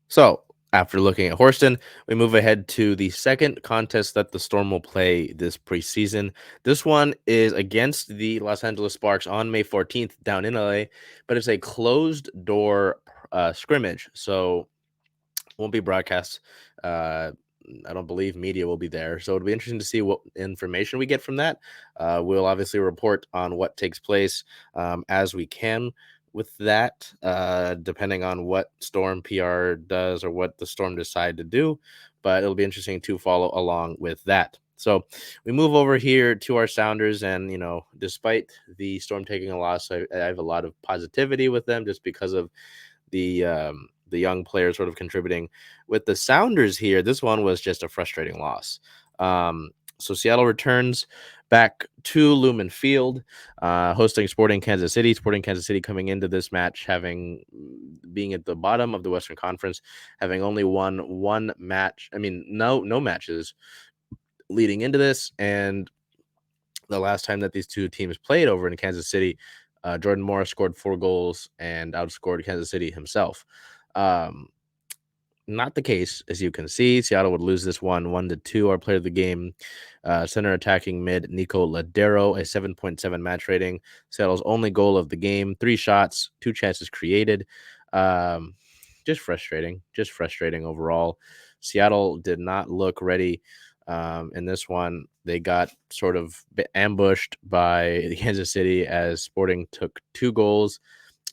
So. After looking at Horston, we move ahead to the second contest that the Storm will play this preseason. This one is against the Los Angeles Sparks on May 14th down in LA, but it's a closed door scrimmage, so it won't be broadcast. I don't believe media will be there, so it'll be interesting to see what information we get from that. We'll obviously report on what takes place as we can with that, depending on what Storm PR does or what the Storm decide to do, but it'll be interesting to follow along with that. So we move over here to our Sounders, and despite the Storm taking a loss, I have a lot of positivity with them just because of the young players sort of contributing. With the Sounders here, this one was just a frustrating loss. So Seattle returns back to Lumen Field, hosting Sporting Kansas City. Sporting Kansas City coming into this match being at the bottom of the Western Conference, having only won one match. I mean, no matches leading into this. And the last time that these two teams played over in Kansas City, Jordan Morris scored 4 goals and outscored Kansas City himself. Not the case, as you can see. Seattle would lose this 1-2. Our player of the game, center attacking mid Nico Ladero, a 7.7 match rating. Seattle's only goal of the game, 3 shots, 2 chances created. Just frustrating overall. Seattle did not look ready in this one. They got sort of ambushed by Kansas City as Sporting took 2 goals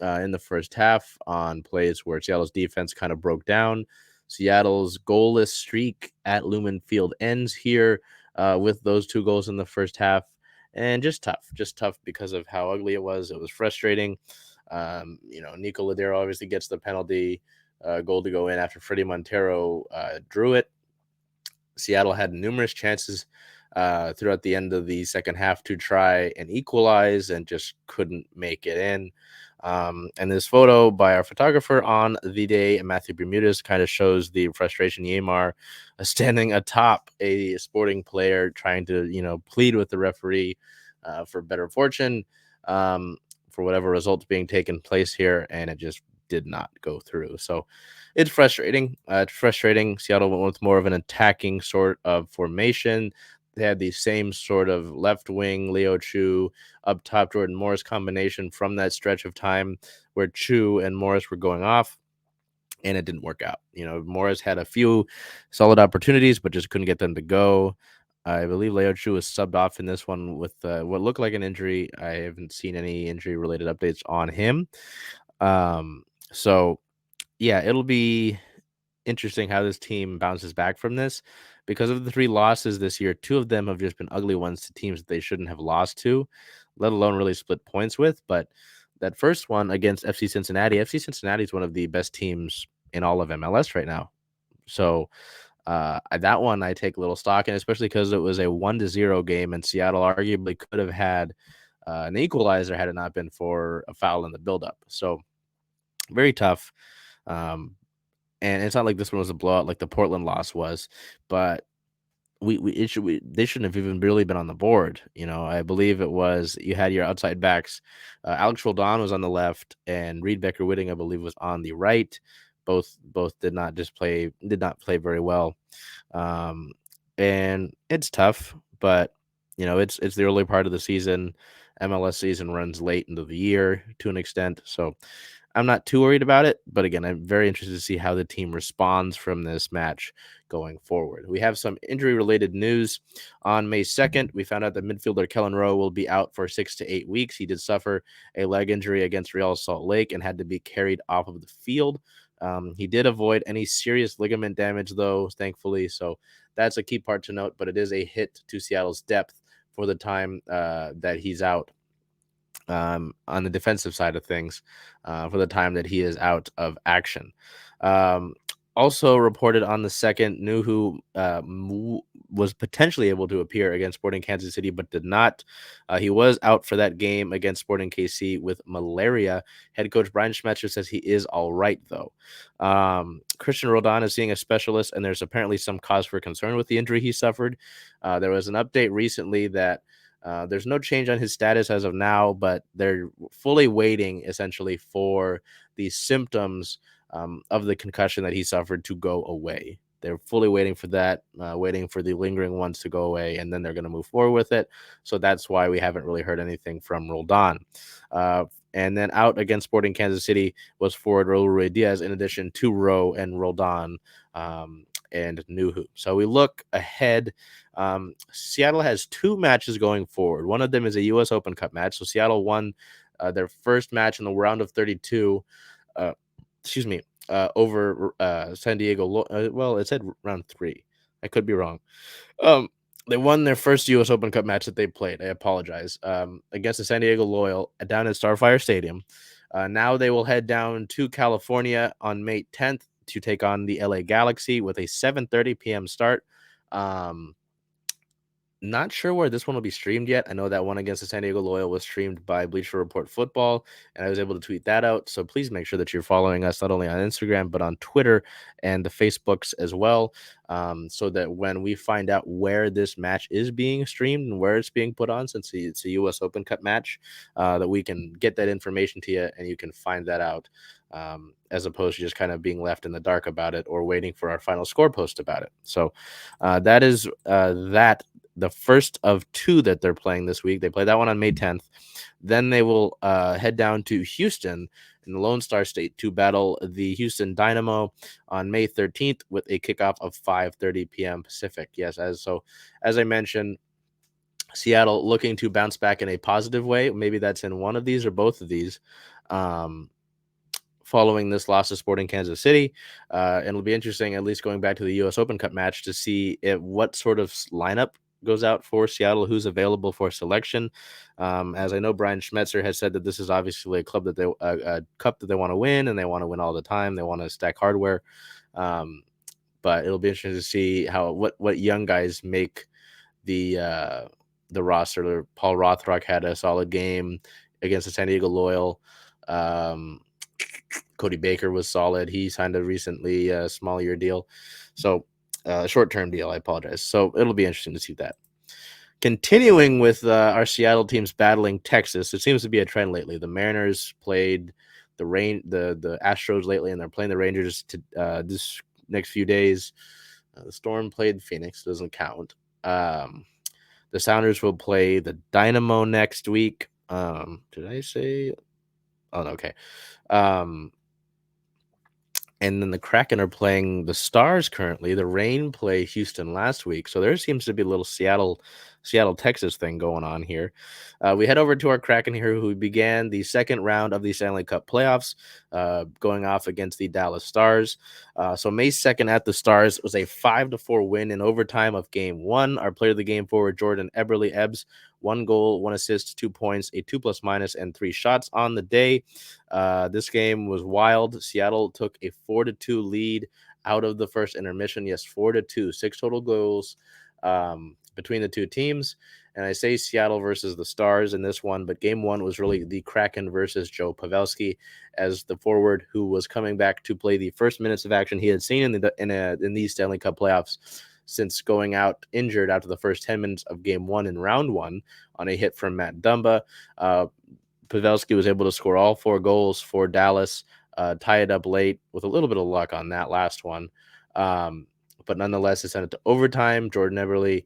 in the first half on plays where Seattle's defense kind of broke down. Seattle's goalless streak at Lumen Field ends here with those 2 goals in the first half, and just tough because of how ugly it was. It was frustrating. Nico Ladero obviously gets the penalty goal to go in after Freddie Montero drew it. Seattle had numerous chances throughout the end of the second half to try and equalize and just couldn't make it in. And this photo by our photographer on the day, Matthew Bermudez, kind of shows the frustration. Yamar standing atop a Sporting player trying to, plead with the referee for better fortune for whatever results being taken place here. And it just did not go through. So it's frustrating. Seattle went with more of an attacking sort of formation. They had the same sort of left wing Leo Chu, up top Jordan Morris combination from that stretch of time where Chu and Morris were going off, and it didn't work out. Morris had a few solid opportunities, but just couldn't get them to go. I believe Leo Chu was subbed off in this one with what looked like an injury. I haven't seen any injury-related updates on him. So, yeah, it'll be interesting how this team bounces back from this. Because of the 3 losses this year, 2 of them have just been ugly ones to teams that they shouldn't have lost to, let alone really split points with. But that first one against FC Cincinnati is one of the best teams in all of MLS right now. So that one I take a little stock in, especially because it was a 1-0 game, and Seattle arguably could have had an equalizer had it not been for a foul in the buildup. So very tough. And it's not like this one was a blowout like the Portland loss was, but they shouldn't have even really been on the board. I believe it was you had your outside backs. Alex Roldan was on the left, and Reed Becker-Whitting, I believe, was on the right. Both did not play very well. And it's tough, but it's the early part of the season. MLS season runs late into the year to an extent, so I'm not too worried about it, but again, I'm very interested to see how the team responds from this match going forward. We have some injury-related news. On May 2nd, we found out that midfielder Kellen Rowe will be out for 6 to 8 weeks. He did suffer a leg injury against Real Salt Lake and had to be carried off of the field. He did avoid any serious ligament damage, though, thankfully, so that's a key part to note, but it is a hit to Seattle's depth for the time that he's out. On the defensive side of things, for the time that he is out of action. Also reported on the 2nd, Nuhu was potentially able to appear against Sporting Kansas City, but did not. He was out for that game against Sporting KC with malaria. Head coach Brian Schmetzer says he is all right, though. Christian Roldan is seeing a specialist, and there's apparently some cause for concern with the injury he suffered. There was an update recently that there's no change on his status as of now, but they're fully waiting essentially for the symptoms of the concussion that he suffered to go away. They're fully waiting for that, waiting for the lingering ones to go away, and then they're going to move forward with it. So that's why we haven't really heard anything from Roldan. And then out against Sporting Kansas City was forward Raul Ruiz-Diaz, in addition to Rowe and Roldan and Nuhu. So we look ahead. Seattle has 2 matches going forward. One of them is a U.S. Open Cup match. So Seattle won their first match in the round of 32. Over San Diego. Well, it said round 3. I could be wrong. They won their first U.S. Open Cup match that they played. I apologize. Against the San Diego Loyal down at Starfire Stadium. Now they will head down to California on May 10th to take on the LA Galaxy with a 7:30 p.m. start. Not sure where this one will be streamed yet. I know that one against the San Diego Loyal was streamed by Bleacher Report Football, and I was able to tweet that out. So please make sure that you're following us not only on Instagram, but on Twitter and the Facebooks as well, so that when we find out where this match is being streamed and where it's being put on, since it's a U.S. Open Cup match, that we can get that information to you and you can find that out, as opposed to just kind of being left in the dark about it or waiting for our final score post about it. So that is that. The first of 2 that they're playing this week. They play that one on May 10th. Then they will head down to Houston in the Lone Star State to battle the Houston Dynamo on May 13th with a kickoff of 5:30 p.m. Pacific. Yes, as I mentioned, Seattle looking to bounce back in a positive way. Maybe that's in one of these or both of these. Following this loss to Sporting Kansas City. And it'll be interesting, at least going back to the U.S. Open Cup match, to see what sort of lineup goes out for Seattle, who's available for selection. As I know, Brian Schmetzer has said that this is obviously a cup that they want to win, and they want to win all the time. They want to stack hardware. But it'll be interesting to see what young guys make the roster. Paul Rothrock had a solid game against the San Diego Loyal. Cody Baker was solid. He signed a recently small year deal. So short-term deal, I apologize. So it'll be interesting to see that. Continuing with our Seattle teams battling Texas, it seems to be a trend lately. The Mariners played the Astros lately, and they're playing the Rangers this next few days. The Storm played Phoenix, doesn't count. The Sounders will play the Dynamo next week. Did I say? Oh, okay. And then the Kraken are playing the Stars currently. The Reign play Houston last week. So there seems to be a little Seattle, Texas thing going on here. We head over to our Kraken here, who began the second round of the Stanley Cup playoffs, going off against the Dallas Stars. So May 2nd at the Stars was a 5-4 win in overtime of Game 1. Our player of the game forward, Jordan Ebbs, 1 goal, 1 assist, 2 points, a 2+- and 3 shots on the day. This game was wild. Seattle took a 4-2 lead out of the first intermission. Yes, 4-2, 6 total goals between the two teams. And I say Seattle versus the Stars in this one, but game 1 was really the Kraken versus Joe Pavelski as the forward who was coming back to play the first minutes of action he had seen in these Stanley Cup playoffs since going out injured after the first 10 minutes of game 1 in round 1 on a hit from Matt Dumba. Pavelski was able to score all 4 goals for Dallas, tie it up late with a little bit of luck on that last one. But nonetheless, it sent it to overtime. Jordan Eberle.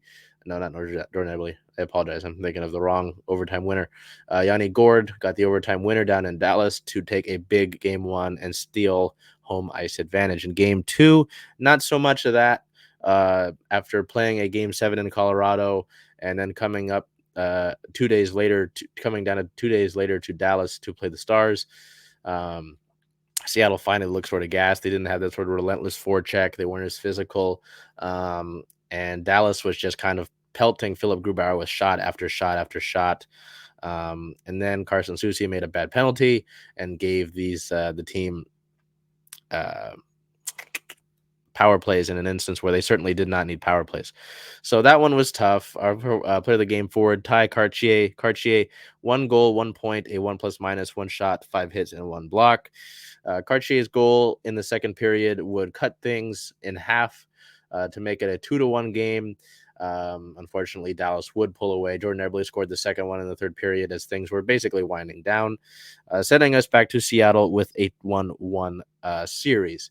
I apologize. I'm thinking of the wrong overtime winner. Yanni Gourde got the overtime winner down in Dallas to take a big game 1 and steal home ice advantage. In game 2, not so much of that. After playing a game 7 in Colorado and then coming up 2 days later, coming down 2 days later to Dallas to play the Stars. Seattle finally looked sort of gassed. They didn't have that sort of relentless forecheck. They weren't as physical. And Dallas was just kind of pelting Philip Grubauer with shot after shot after shot. And then Carson Soucy made a bad penalty and gave the team power plays in an instance where they certainly did not need power plays. So that one was tough. Our player of the game forward, Ty Cartier, 1 goal, 1 point, a 1+-, 1 shot, 5 hits, and 1 block. Cartier's goal in the second period would cut things in half to make it a 2-1 game. Unfortunately, Dallas would pull away. Jordan Eberle scored the second one in the third period as things were basically winding down, sending us back to Seattle with a 1-1 series.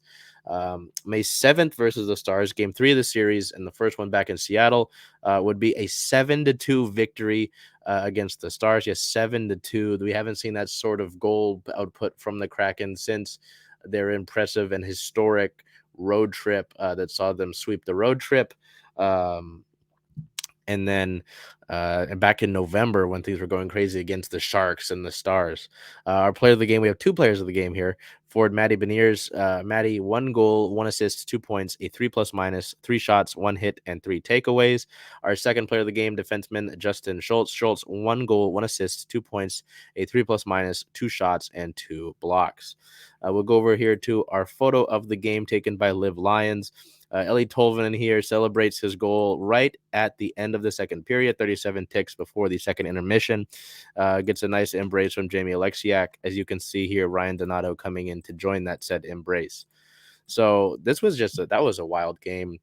May 7th versus the Stars, game 3 of the series, and the first one back in Seattle would be a 7-2 victory against the Stars. Yes, 7-2. We haven't seen that sort of goal output from the Kraken since their impressive and historic road trip that saw them sweep the road trip. And then back in November when things were going crazy against the Sharks and the Stars. Our player of the game, we have 2 players of the game here. Forward Matty Beniers. Matty, 1 goal, 1 assist, 2 points, a 3+-, 3 shots, 1 hit, and 3 takeaways. Our second player of the game, defenseman Justin Schultz. Schultz, 1 goal, 1 assist, 2 points, a 3+-, 2 shots, and 2 blocks. We'll go over here to our photo of the game taken by Liv Lyons. Ellie Tolvanen here celebrates his goal right at the end of the second period, 37 ticks before the second intermission. Gets a nice embrace from Jamie Alexiak. As you can see here, Ryan Donato coming in to join that said embrace. So this was that was a wild game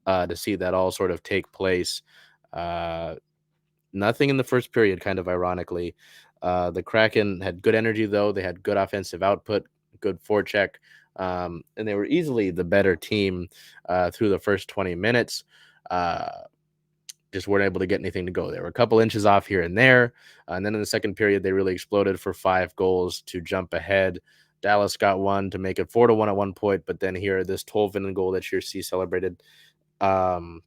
to see that all sort of take place. Nothing in the first period, kind of ironically. The Kraken had good energy, though. They had good offensive output, good forecheck. And they were easily the better team through the first 20 minutes. Just weren't able to get anything to go. They were a couple inches off here and there. And then in the second period, they really exploded for 5 goals to jump ahead. Dallas got one to make it 4-1 at one point. But then here, this Tolvanen goal that you see celebrated got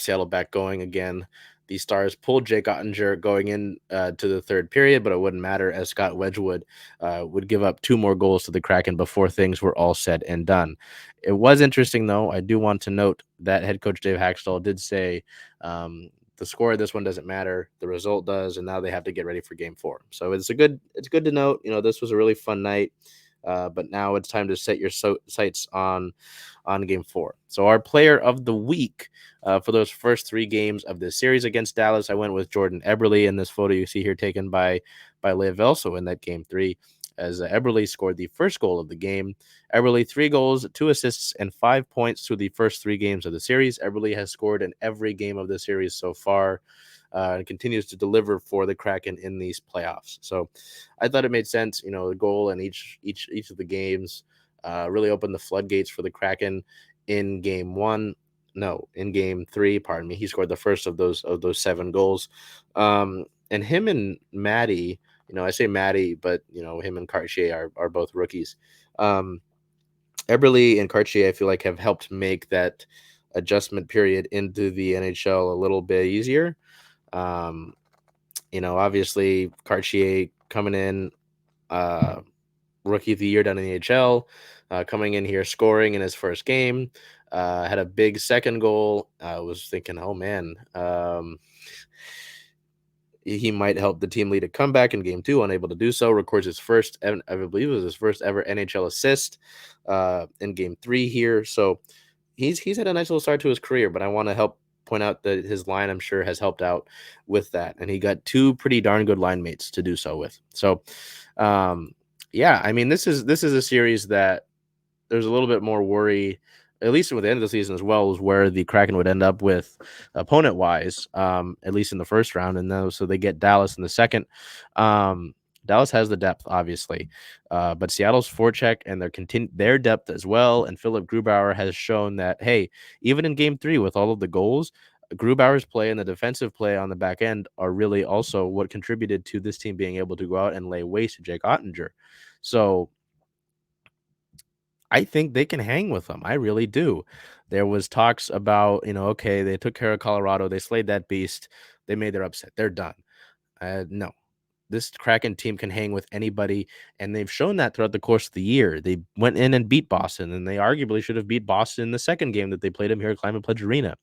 Seattle back going again. The Stars pulled Jake Ottinger going in to the third period, but it wouldn't matter as Scott Wedgwood would give up 2 more goals to the Kraken before things were all said and done. It was interesting, though. I do want to note that head coach Dave Haxtell did say the score of this one doesn't matter. The result does, and now they have to get ready for game 4. So it's good to note, this was a really fun night. But now it's time to set your sights on game 4. So our player of the week for those first 3 games of this series against Dallas, I went with Jordan Eberle in this photo you see here taken by Liv also in that game 3, as Eberle scored the first goal of the game. Eberle 3 goals, 2 assists, and 5 points through the first 3 games of the series. Eberle has scored in every game of the series so far. And continues to deliver for the Kraken in these playoffs. So I thought it made sense. The goal in each of the games really opened the floodgates for the Kraken in game 3. Pardon me. He scored the first of those 7 goals. And him and Matty, I say Matty, but him and Cartier are both rookies. Eberle and Cartier, I feel like, have helped make that adjustment period into the NHL a little bit easier. Obviously Cartier coming in, rookie of the year down in the AHL, coming in here scoring in his first game, had a big second goal. I was thinking, oh man, he might help the team lead a comeback in game 2, unable to do so. Records his first, I believe it was his first ever NHL assist in game 3 here. So he's had a nice little start to his career, but I want to point out that his line, I'm sure, has helped out with that. And he got 2 pretty darn good line mates to do so with. So, yeah, I mean, this is a series that there's a little bit more worry, at least with the end of the season as well, is where the Kraken would end up with opponent wise, at least in the first round. And then so they get Dallas in the second. Dallas has the depth, obviously, but Seattle's forecheck and their depth as well. And Philip Grubauer has shown that, hey, even in game 3 with all of the goals, Grubauer's play and the defensive play on the back end are really also what contributed to this team being able to go out and lay waste to Jake Ottinger. So I think they can hang with them. I really do. There was talks about, okay, they took care of Colorado. They slayed that beast. They made their upset. They're done. No, this Kraken team can hang with anybody, and they've shown that throughout the course of the year. They went in and beat Boston, and they arguably should have beat Boston in the second game that they played them here at Climate Pledge Arena.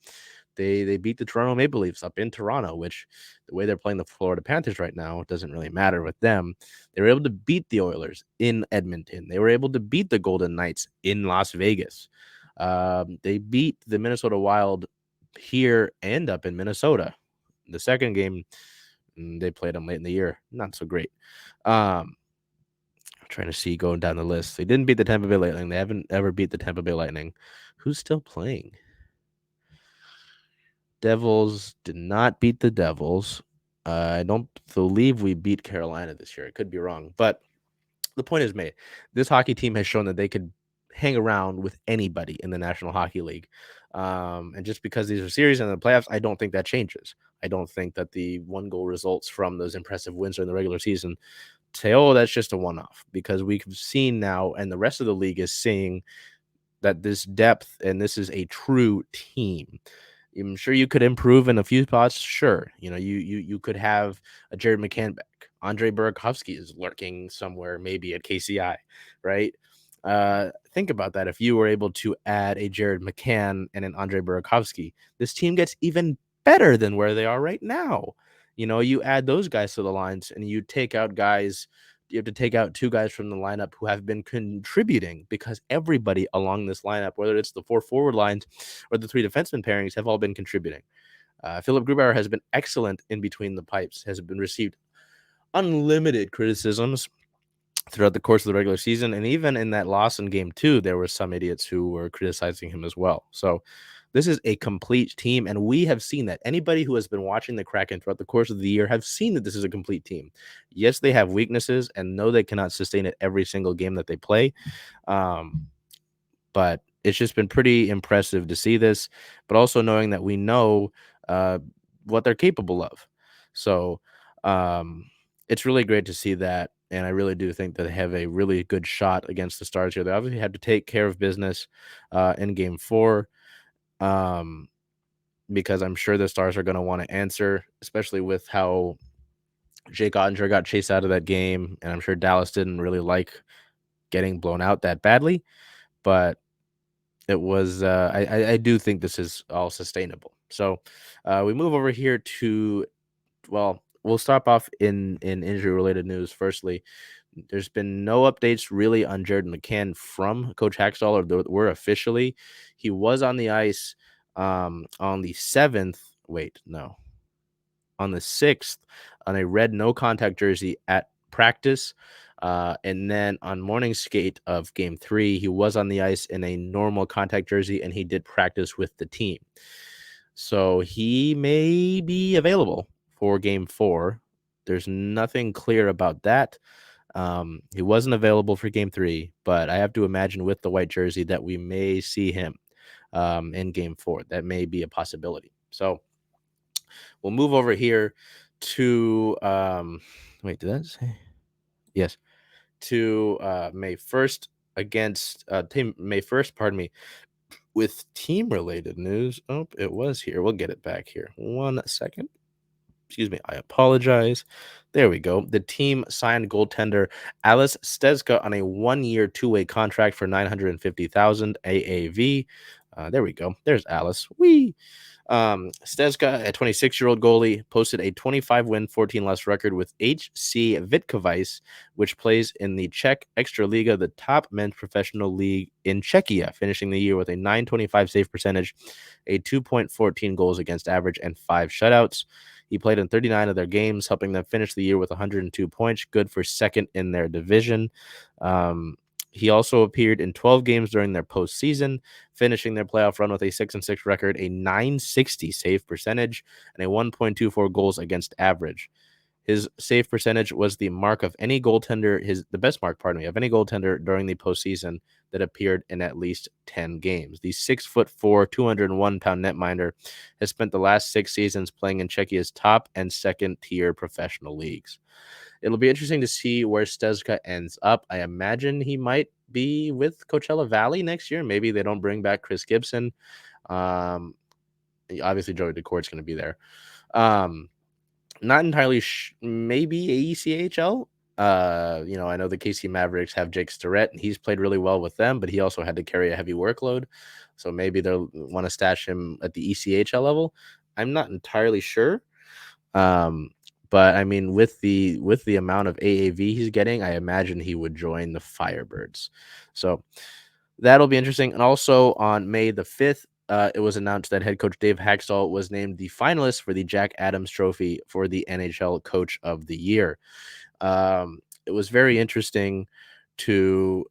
They beat the Toronto Maple Leafs up in Toronto, which the way they're playing the Florida Panthers right now, it doesn't really matter with them. They were able to beat the Oilers in Edmonton. They were able to beat the Golden Knights in Las Vegas. They beat the Minnesota Wild here and up in Minnesota. The second game, they played them late in the year. Not so great. I'm trying to see going down the list. They didn't beat the Tampa Bay Lightning. They haven't ever beat the Tampa Bay Lightning. Who's still playing? Devils did not beat the Devils. I don't believe we beat Carolina this year. I could be wrong, but the point is made. This hockey team has shown that they could hang around with anybody in the National Hockey League. And just because these are series and the playoffs, I don't think that changes. I don't think that the 1-goal results from those impressive wins during the regular season say, oh, that's just a one-off, because we've seen now, and the rest of the league is seeing that this depth and this is a true team. I'm sure you could improve in a few spots. Sure. You could have a Jared McCann back. Andre Burakovsky is lurking somewhere, maybe at KCI, right? Think about that. If you were able to add a Jared McCann and an Andre Burakovsky, this team gets even better than where they are right now. You add those guys to the lines and you take out guys. You have to take out 2 guys from the lineup who have been contributing, because everybody along this lineup, whether it's the 4 forward lines or the 3 defenseman pairings, have all been contributing. Philip Grubauer has been excellent in between the pipes, has been received unlimited criticisms throughout the course of the regular season. And even in that loss in game 2, there were some idiots who were criticizing him as well. So this is a complete team, and we have seen that. Anybody who has been watching the Kraken throughout the course of the year have seen that this is a complete team. Yes, they have weaknesses, and no, they cannot sustain it every single game that they play. But it's just been pretty impressive to see this, but also knowing that we know what they're capable of. So it's really great to see that. And I really do think that they have a really good shot against the Stars here. They obviously had to take care of business in game 4. Because I'm sure the Stars are going to want to answer, especially with how Jake Ottinger got chased out of that game. And I'm sure Dallas didn't really like getting blown out that badly, but it was, I do think this is all sustainable. So we move over here to, well, we'll stop off in injury related news. Firstly, there's been no updates really on Jared McCann from Coach Hackstall, or we're officially. He was on the ice on the 7th. Wait, no. On the 6th on a red no contact jersey at practice. And then on morning skate of game 3, he was on the ice in a normal contact jersey, and he did practice with the team. So he may be available for game 4. There's nothing clear about that. He wasn't available for game 3, but I have to imagine with the white jersey that we may see him in game 4. That may be a possibility. So we'll move over here to wait, did that say? Yes. To May 1st against team May 1st, pardon me, with team-related news. Oh, it was here. We'll get it back here. 1 second. Excuse me, I apologize. There we go. The team signed goaltender Alice Stezka on a 1-year, 2-way contract for $950,000 AAV. There we go. There's Alice. Wee. Stezka, a 26-year-old goalie, posted a 25-win, 14-loss record with HC Vitkovice, which plays in the Czech Extraliga, the top men's professional league in Czechia, finishing the year with a .925 save percentage, a 2.14 goals against average, and 5 shutouts. He played in 39 of their games, helping them finish the year with 102 points, good for second in their division. He also appeared in 12 games during their postseason, finishing their playoff run with a 6-6 record, a .960 save percentage, and a 1.24 goals against average. His save percentage was the mark of any goaltender, the best mark, of any goaltender during the postseason that appeared in at least 10 games. The 6'4", 201-pound netminder has spent the last 6 seasons playing in Czechia's top and second-tier professional leagues. It'll be interesting to see where Stezka ends up. I imagine he might be with Coachella Valley next year. Maybe they don't bring back Chris Gibson. Obviously, Joey DeCourt's going to be there. Not entirely maybe AECHL. I know the KC Mavericks have Jake Starrett, and he's played really well with them, but he also had to carry a heavy workload. So maybe they'll want to stash him at the ECHL level. I'm not entirely sure. But I mean, with the amount of AAV he's getting, I imagine he would join the Firebirds. So that'll be interesting. And also on May the 5th, it was announced that head coach Dave Haxtell was named the finalist for the Jack Adams Trophy for the NHL Coach of the Year. It was very interesting to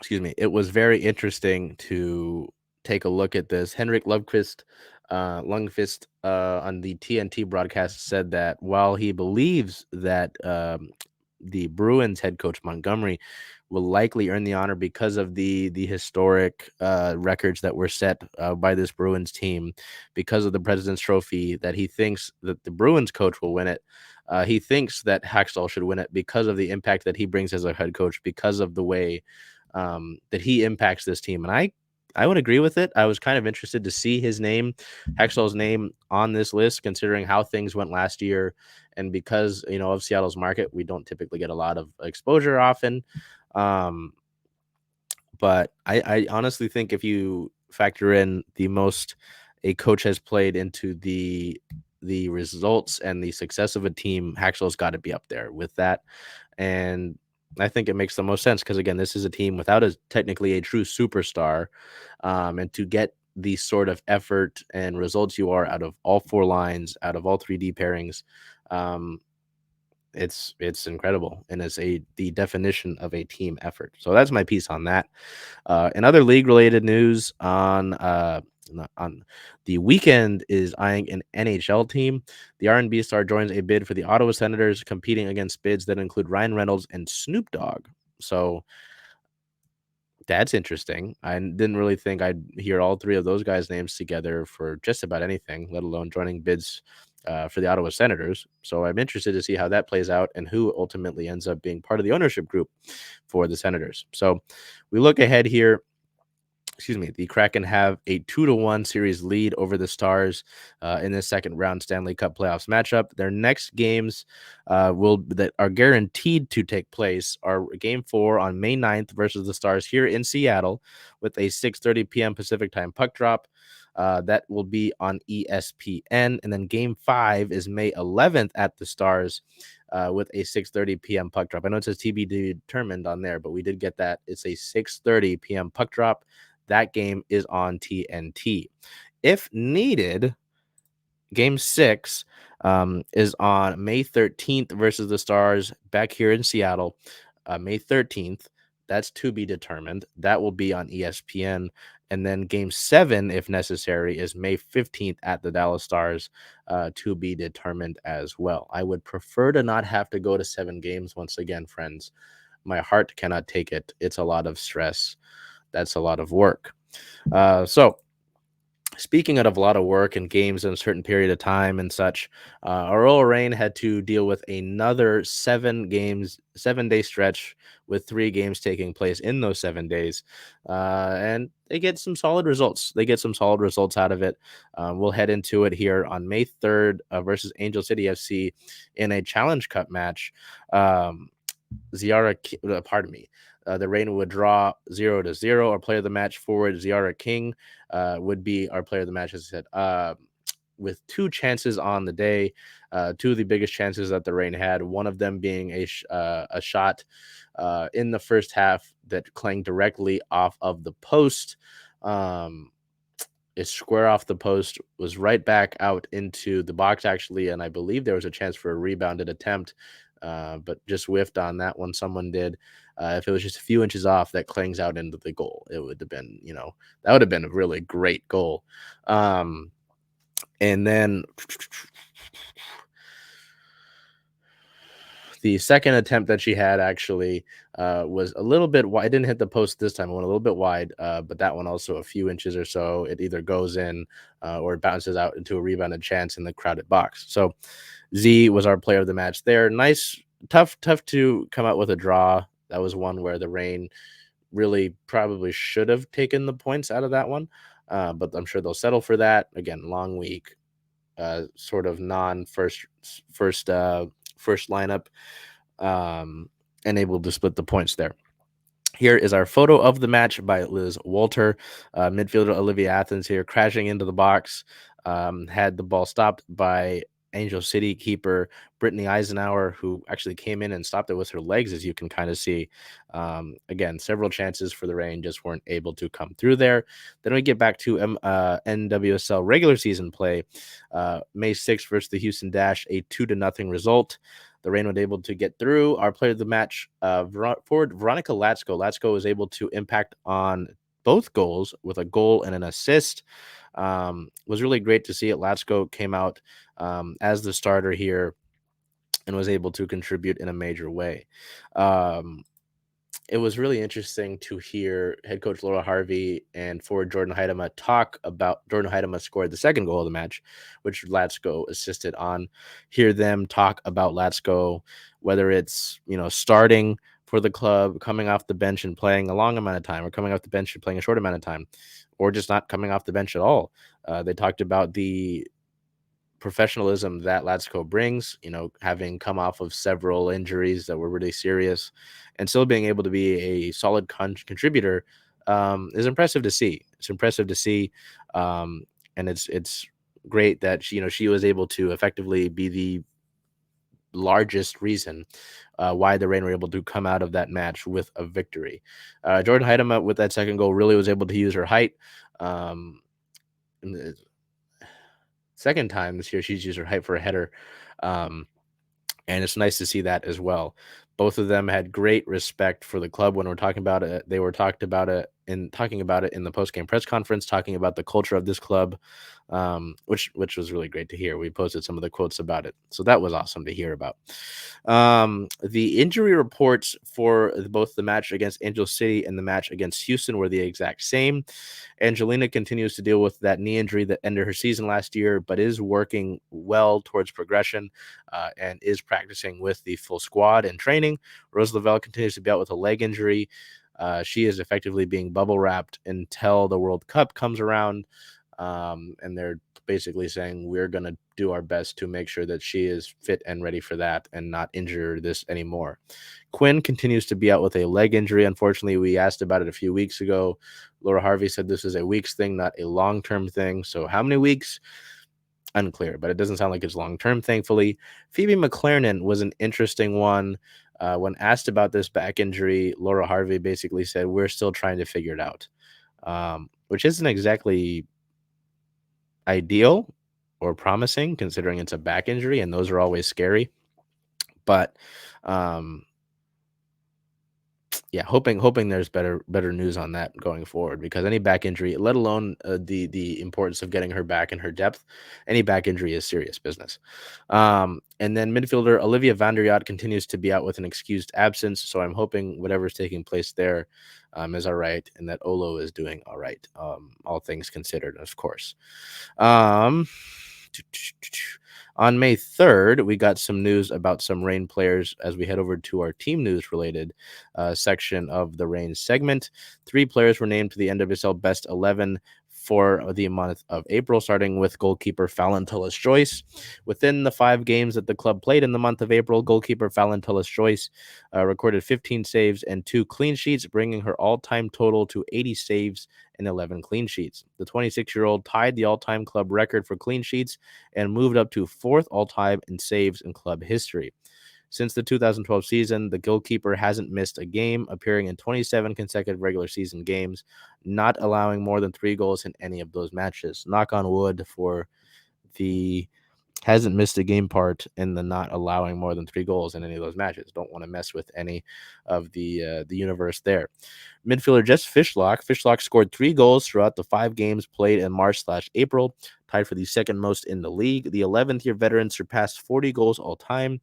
It was very interesting to take a look at this. Henrik Lundqvist on the TNT broadcast said that while he believes that the Bruins head coach Montgomery will likely earn the honor because of the historic records that were set by this Bruins team, because of the President's Trophy, that he thinks that the Bruins coach will win it. He thinks that Haxtell should win it because of the impact that he brings as a head coach, because of the way that he impacts this team. And I would agree with it. I was kind of interested to see Haxtell's name on this list, considering how things went last year. And because, of Seattle's market, we don't typically get a lot of exposure often. But I honestly think if you factor in the most a coach has played into the results and the success of a team, Haxtell's got to be up there with that. And I think it makes the most sense because, again, this is a team without technically a true superstar. And to get the sort of effort and results you are out of all 4 lines, out of all 3D pairings, it's incredible, and it's the definition of a team effort. So that's my piece on that. In other league-related news, on the weekend is eyeing an NHL team. The R&B star joins a bid for the Ottawa Senators, competing against bids that include Ryan Reynolds and Snoop Dogg. So that's interesting. I didn't really think I'd hear all 3 of those guys' names together for just about anything, let alone joining bids for the Ottawa Senators. So I'm interested to see how that plays out and who ultimately ends up being part of the ownership group for the Senators. So we look ahead here. The Kraken have a 2-1 series lead over the Stars in the second round Stanley Cup playoffs matchup. Their next games that are guaranteed to take place are Game 4 on May 9th versus the Stars here in Seattle with a 6:30 p.m. Pacific time puck drop. That will be on ESPN. And then Game 5 is May 11th at the Stars with a 6:30 p.m. puck drop. I know it says TBD determined on there, but we did get that. It's a 6:30 p.m. puck drop. That game is on TNT. If needed, Game 6 is on May 13th versus the Stars back here in Seattle. May 13th. That's to be determined. That will be on ESPN. And then Game 7, if necessary, is May 15th at the Dallas Stars, to be determined as well. I would prefer to not have to go to 7 games once again, friends. My heart cannot take it. It's a lot of stress. That's a lot of work. So Speaking of a lot of work and games in a certain period of time and such, Aurora Reign had to deal with another 7-day stretch with 3 games taking place in those 7 days. And they get some solid results. They get some solid results out of it. We'll head into it here on May 3rd versus Angel City FC in a Challenge Cup match. Pardon me. The Reign would draw 0-0. Our player of the match forward, Ziara King, would be our player of the match, as I said, with 2 chances on the day, 2 of the biggest chances that the Reign had, one of them being a shot in the first half that clanged directly off of the post. It's square off the post, was right back out into the box, actually, and I believe there was a chance for a rebounded attempt, but just whiffed on that one. Someone did. If it was just a few inches off, that clangs out into the goal. It would have been, that would have been a really great goal. And then the second attempt that she had actually was a little bit wide. It didn't hit the post this time. It went a little bit wide, but that one also a few inches or so. It either goes in or it bounces out into a rebounded chance in the crowded box. So Z was our player of the match there. Nice, tough to come out with a draw. That was one where the Reign really probably should have taken the points out of that one, but I'm sure they'll settle for that. Again, long week, sort of non-first lineup, and able to split the points there. Here is our photo of the match by Liz Walter. Midfielder Olivia Athens here crashing into the box. Had the ball stopped by Angel City keeper Brittany Eisenhower, who actually came in and stopped it with her legs, as you can kind of see. Again, several chances for the Reign, just weren't able to come through there. Then we get back to NWSL regular season play. May 6th versus the Houston Dash, a 2-0 result. The Reign was able to get through. Our player of the match, forward Veronica Latsko. Latsko was able to impact on both goals with a goal and an assist. Was really great to see it. Latsko came out as the starter here and was able to contribute in a major way. It was really interesting to hear head coach Laura Harvey and forward Jordyn Huitema talk about. Jordyn Huitema scored the second goal of the match, which Latsko assisted on. Hear them talk about Latsko, whether it's starting for the club, coming off the bench and playing a long amount of time, or coming off the bench and playing a short amount of time, or just not coming off the bench at all. They talked about the professionalism that Latsko brings, having come off of several injuries that were really serious and still being able to be a solid contributor is impressive to see. It's impressive to see. And it's great that she was able to effectively be the largest reason why the Reign were able to come out of that match with a victory. Jordyn Huitema with that second goal really was able to use her height. Second time this year she's used her height for a header, and it's nice to see that as well. Both of them had great respect for the club when we're talking about it. They were talking about it in the post-game press conference, talking about the culture of this club, which was really great to hear. We posted some of the quotes about it, so that was awesome to hear about. The injury reports for both the match against Angel City and the match against Houston were the exact same. Angelina continues to deal with that knee injury that ended her season last year, but is working well towards progression and is practicing with the full squad and training. Rose Lavelle continues to be out with a leg injury. She is effectively being bubble wrapped until the World Cup comes around. And they're basically saying we're going to do our best to make sure that she is fit and ready for that and not injure this anymore. Quinn continues to be out with a leg injury. Unfortunately, we asked about it a few weeks ago. Laura Harvey said this is a weeks thing, not a long-term thing. So how many weeks? Unclear, but it doesn't sound like it's long-term, thankfully. Phoebe McLaren was an interesting one. When asked about this back injury, Laura Harvey basically said, we're still trying to figure it out, which isn't exactly ideal or promising considering it's a back injury, and those are always scary. But yeah, hoping there's better news on that going forward, because any back injury, let alone the importance of getting her back in her depth, any back injury is serious business. And then midfielder Olivia van der Yacht continues to be out with an excused absence, so I'm hoping whatever's taking place there is all right, and that Olo is doing all right, all things considered, of course. On May 3rd, we got some news about some Reign players as we head over to our team news related section of the Reign segment. 3 players were named to the NWSL Best 11 for the month of April, starting with goalkeeper Fallon Tullis-Joyce. Within the 5 games that the club played in the month of April, goalkeeper Fallon Tullis-Joyce recorded 15 saves and 2 clean sheets, bringing her all-time total to 80 saves and 11 clean sheets. The 26-year-old tied the all-time club record for clean sheets and moved up to 4th all-time in saves in club history. Since the 2012 season, the goalkeeper hasn't missed a game, appearing in 27 consecutive regular season games, not allowing more than 3 goals in any of those matches. Knock on wood for the hasn't missed a game part in the not allowing more than 3 goals in any of those matches. Don't want to mess with any of the universe there. Midfielder Jess Fishlock. Fishlock scored 3 goals throughout the 5 games played in March/April, tied for the second most in the league. The 11th-year veteran surpassed 40 goals all time,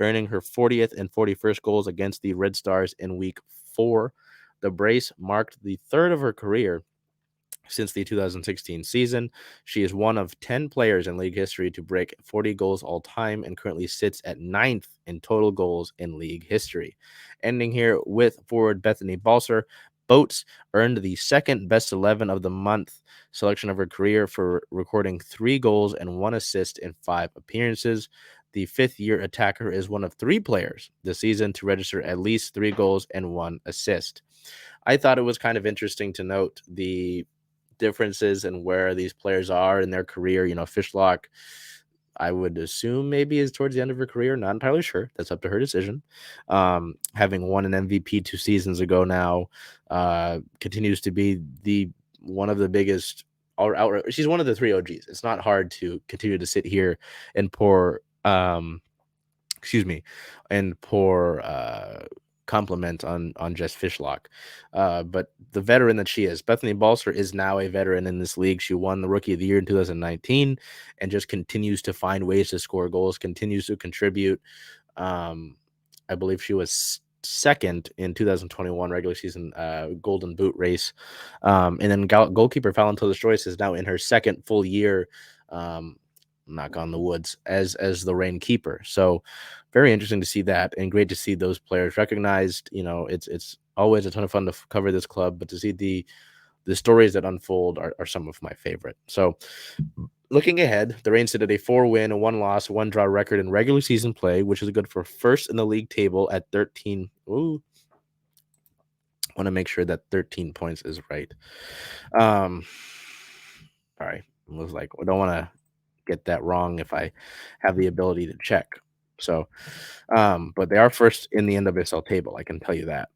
earning her 40th and 41st goals against the Red Stars in Week 4. The brace marked the 3rd of her career since the 2016 season. She is one of 10 players in league history to break 40 goals all time and currently sits at 9th in total goals in league history. Ending here with forward Bethany Balser. Boats earned the 2nd best 11 of the month selection of her career for recording 3 goals and 1 assist in 5 appearances. The 5th-year attacker is one of 3 players this season to register at least 3 goals and 1 assist. I thought it was kind of interesting to note the differences in where these players are in their career. Fishlock, I would assume maybe is towards the end of her career. Not entirely sure. That's up to her decision. Having won an MVP 2 seasons ago now, continues to be one of the biggest. She's one of the 3 OGs. It's not hard to continue to sit here and pour compliment on Jess Fishlock. But the veteran that she is, Bethany Balser, is now a veteran in this league. She won the Rookie of the Year in 2019 and just continues to find ways to score goals, continues to contribute. I believe she was 2nd in 2021 regular season Golden Boot race. And then goalkeeper Fallon Tullis-Joyce is now in her 2nd full year, knock on the woods, as the Reign keeper. So very interesting to see that, and great to see those players recognized. It's always a ton of fun to cover this club, but to see the stories that unfold are some of my favorite. So looking ahead, the Reign sit at a 4-win, a 1-loss, 1-draw record in regular season play, which is good for 1st in the league table at 13. Ooh. Want to make sure that 13 points is right. Sorry. I was like, I don't want to get that wrong if I have the ability to check. So, but they are 1st in the NWSL table, I can tell you that.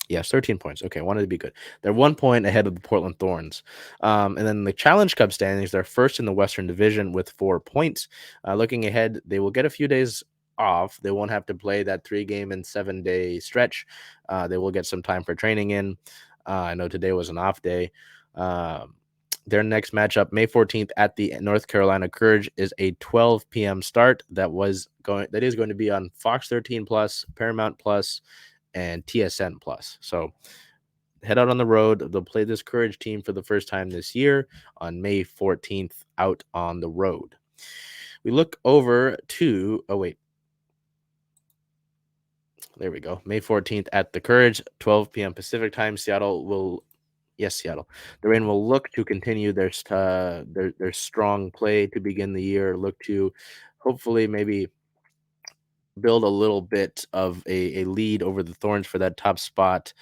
Yes, 13 points. Okay, wanted to be good. They're 1 point ahead of the Portland Thorns. And then the Challenge Cup standings, they're 1st in the Western Division with 4 points. Looking ahead, they will get a few days off. They won't have to play that 3-game and 7-day stretch. They will get some time for training in. I know today was an off day. Their next matchup, May 14th at the North Carolina Courage, is a 12 p.m. start. That is going to be on Fox 13 Plus, Paramount Plus, and TSN Plus. So head out on the road. They'll play this Courage team for the first time this year on May 14th out on the road. We look over to there we go. May 14th at the Courage, 12 p.m. Pacific time. Seattle. The Reign will look to continue their strong play to begin the year. Look to hopefully maybe build a little bit of a lead over the Thorns for that top spot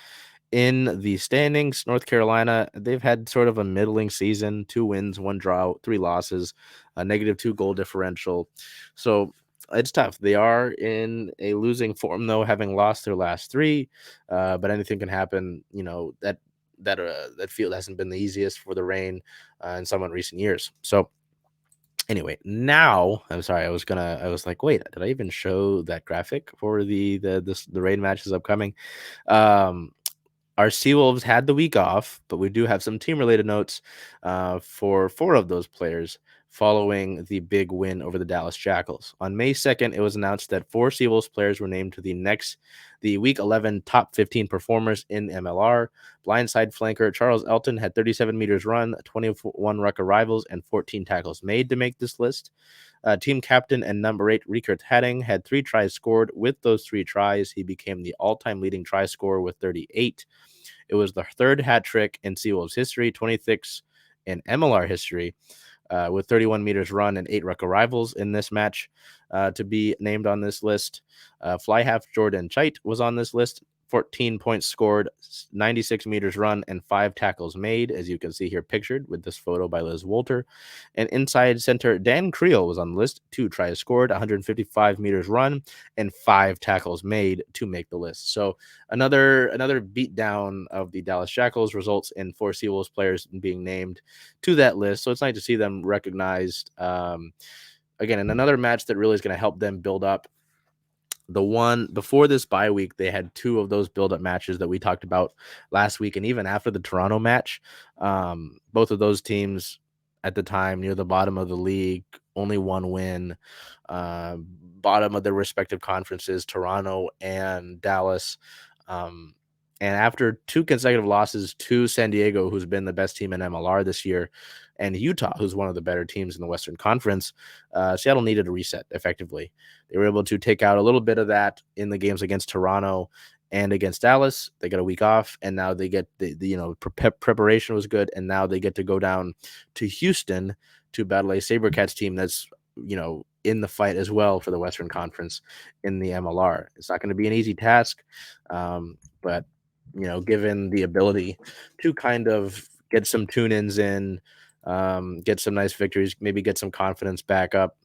in the standings. North Carolina, they've had sort of a middling season, 2 wins, 1 draw, 3 losses, a -2 goal differential. So it's tough. They are in a losing form, though, having lost their last 3. But anything can happen. That field hasn't been the easiest for the Reign in somewhat recent years. So Anyway, now I'm sorry. I was like, wait, did I even show that graphic for the rain matches upcoming? Our Seawolves had the week off, but we do have some team-related notes for 4 of those players following the big win over the Dallas Jackals. On May 2nd, it was announced that 4 Seawolves players were named to the Week 11 top 15 performers in MLR. Blindside flanker Charles Elton had 37 meters run, 21 ruck arrivals, and 14 tackles made to make this list. Team captain and number 8, Riekert Hadding, had 3 tries scored. With those 3 tries, he became the all-time leading try scorer with 38. It was the 3rd hat trick in Seawolves history, 26 in MLR history, with 31 meters run and 8 ruck arrivals in this match to be named on this list. Fly half Jordan Chait was on this list. 14 points scored, 96 meters run, and 5 tackles made, as you can see here pictured with this photo by Liz Wolter. And inside center Dan Creel was on the list. 2 tries scored, 155 meters run, and 5 tackles made to make the list. So another beatdown of the Dallas Jackals results in 4 Seawolves players being named to that list. So it's nice to see them recognized again in another match that really is going to help them build up. The one before this bye week, they had 2 of those build-up matches that we talked about last week, and even after the Toronto match, both of those teams at the time near the bottom of the league, only 1 win, bottom of their respective conferences, Toronto and Dallas. And after 2 consecutive losses to San Diego, who's been the best team in MLR this year, and Utah, who's one of the better teams in the Western Conference, Seattle needed a reset effectively. They were able to take out a little bit of that in the games against Toronto and against Dallas. They got a week off, and now they get the preparation was good, and now they get to go down to Houston to battle a SaberCats team that's in the fight as well for the Western Conference in the MLR. It's not going to be an easy task, but given the ability to kind of get some tune-ins in, get some nice victories, maybe get some confidence back up,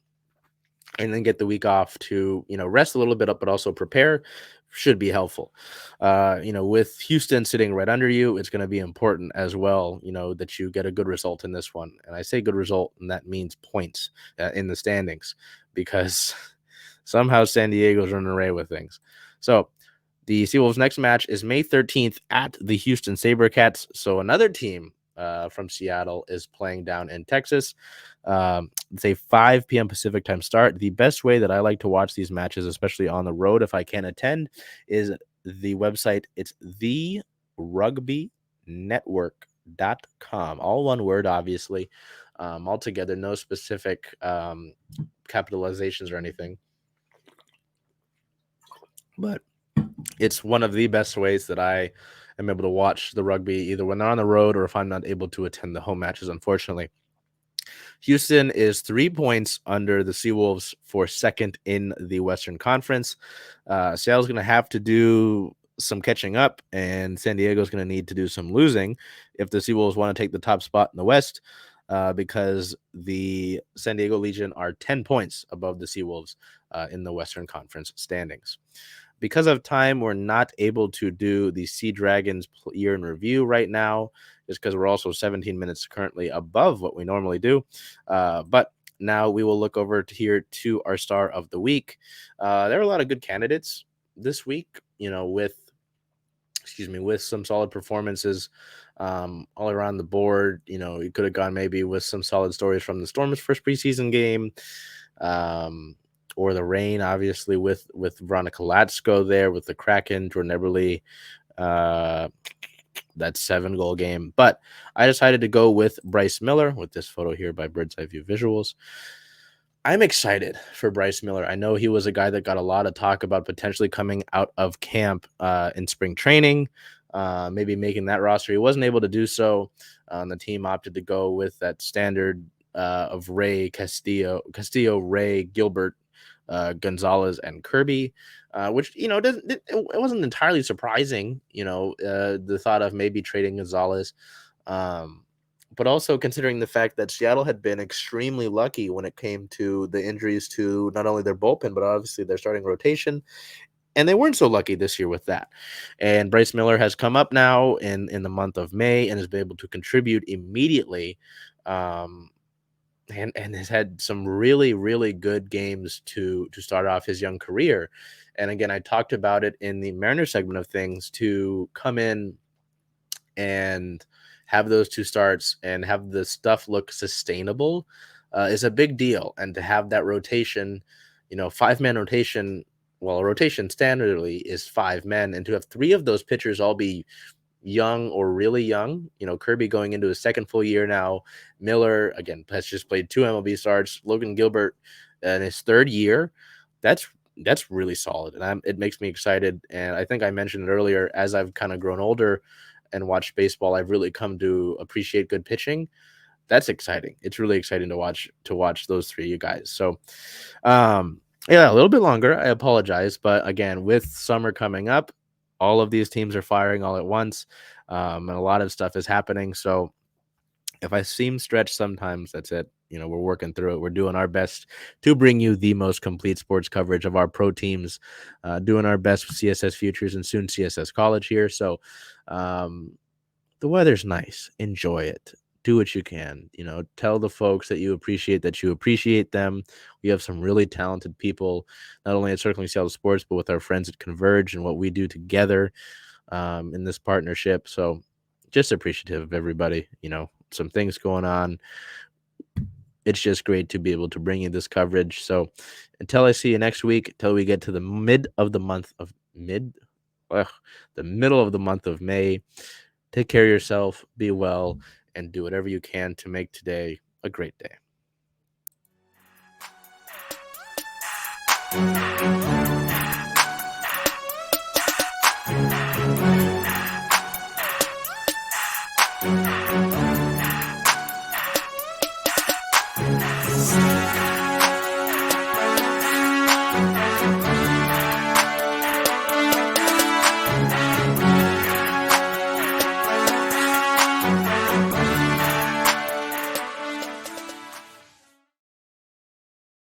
and then get the week off to, rest a little bit up, but also prepare should be helpful. With Houston sitting right under you, it's going to be important as well, that you get a good result in this one. And I say good result, and that means points in the standings, because somehow San Diego's running away with things. So the Seawolves' next match is May 13th at the Houston SaberCats. So another team from Seattle is playing down in Texas. It's a 5 p.m. Pacific time start. The best way that I like to watch these matches, especially on the road if I can attend, is the website. It's therugbynetwork.com. All one word, obviously. All together, no specific capitalizations or anything. But it's one of the best ways that I am able to watch the rugby, either when they're on the road or if I'm not able to attend the home matches, unfortunately. Houston is 3 points under the Seawolves for second in the Western Conference. Seattle's going to have to do some catching up, and San Diego's going to need to do some losing if the Seawolves want to take the top spot in the West, because the San Diego Legion are 10 points above the Seawolves in the Western Conference standings. Because of time, we're not able to do the Sea Dragons year in review right now, just because we're also 17 minutes currently above what we normally do. But now we will look over here to our star of the week. There are a lot of good candidates this week, with some solid performances all around the board. You could have gone maybe with some solid stories from the Storm's first preseason game. Or the Rain, obviously, with Veronica Latsko there, with the Kraken, Jordyn Brooks, that 7-goal game. But I decided to go with Bryce Miller with this photo here by Bird's Eye View Visuals. I'm excited for Bryce Miller. I know he was a guy that got a lot of talk about potentially coming out of camp in spring training, maybe making that roster. He wasn't able to do so. The team opted to go with that standard of Ray, Castillo, Ray, Gilbert, Gonzalez, and Kirby, which it wasn't entirely surprising. The thought of maybe trading Gonzalez, but also considering the fact that Seattle had been extremely lucky when it came to the injuries to not only their bullpen but obviously their starting rotation, and they weren't so lucky this year with that. And Bryce Miller has come up now in the month of May and has been able to contribute immediately. and has had some really, really good games to start off his young career. And again, I talked about it in the Mariner segment of things, to come in and have those 2 starts and have the stuff look sustainable is a big deal. And to have that rotation, 5-man rotation, well, a rotation standardly is 5 men, and to have 3 of those pitchers all be young or really young, Kirby going into his 2nd full year now, Miller, again, has just played 2 MLB starts, Logan Gilbert in his 3rd year. That's really solid, and it makes me excited. And I think I mentioned it earlier, as I've kind of grown older and watched baseball, I've really come to appreciate good pitching. That's exciting. It's really exciting to watch those 3 you guys. So, yeah, a little bit longer. I apologize, but again, with summer coming up, all of these teams are firing all at once, and a lot of stuff is happening. So, if I seem stretched sometimes, that's it. We're working through it. We're doing our best to bring you the most complete sports coverage of our pro teams, doing our best with CSS Futures and soon CSS College here. So, the weather's nice. Enjoy it. Do what you can. Tell the folks that you appreciate them. We have some really talented people, not only at Circling Seattle Sports, but with our friends at Converge and what we do together in this partnership. So just appreciative of everybody. Some things going on. It's just great to be able to bring you this coverage. So until I see you next week, until we get to the middle of the month of May, take care of yourself, be well, and do whatever you can to make today a great day.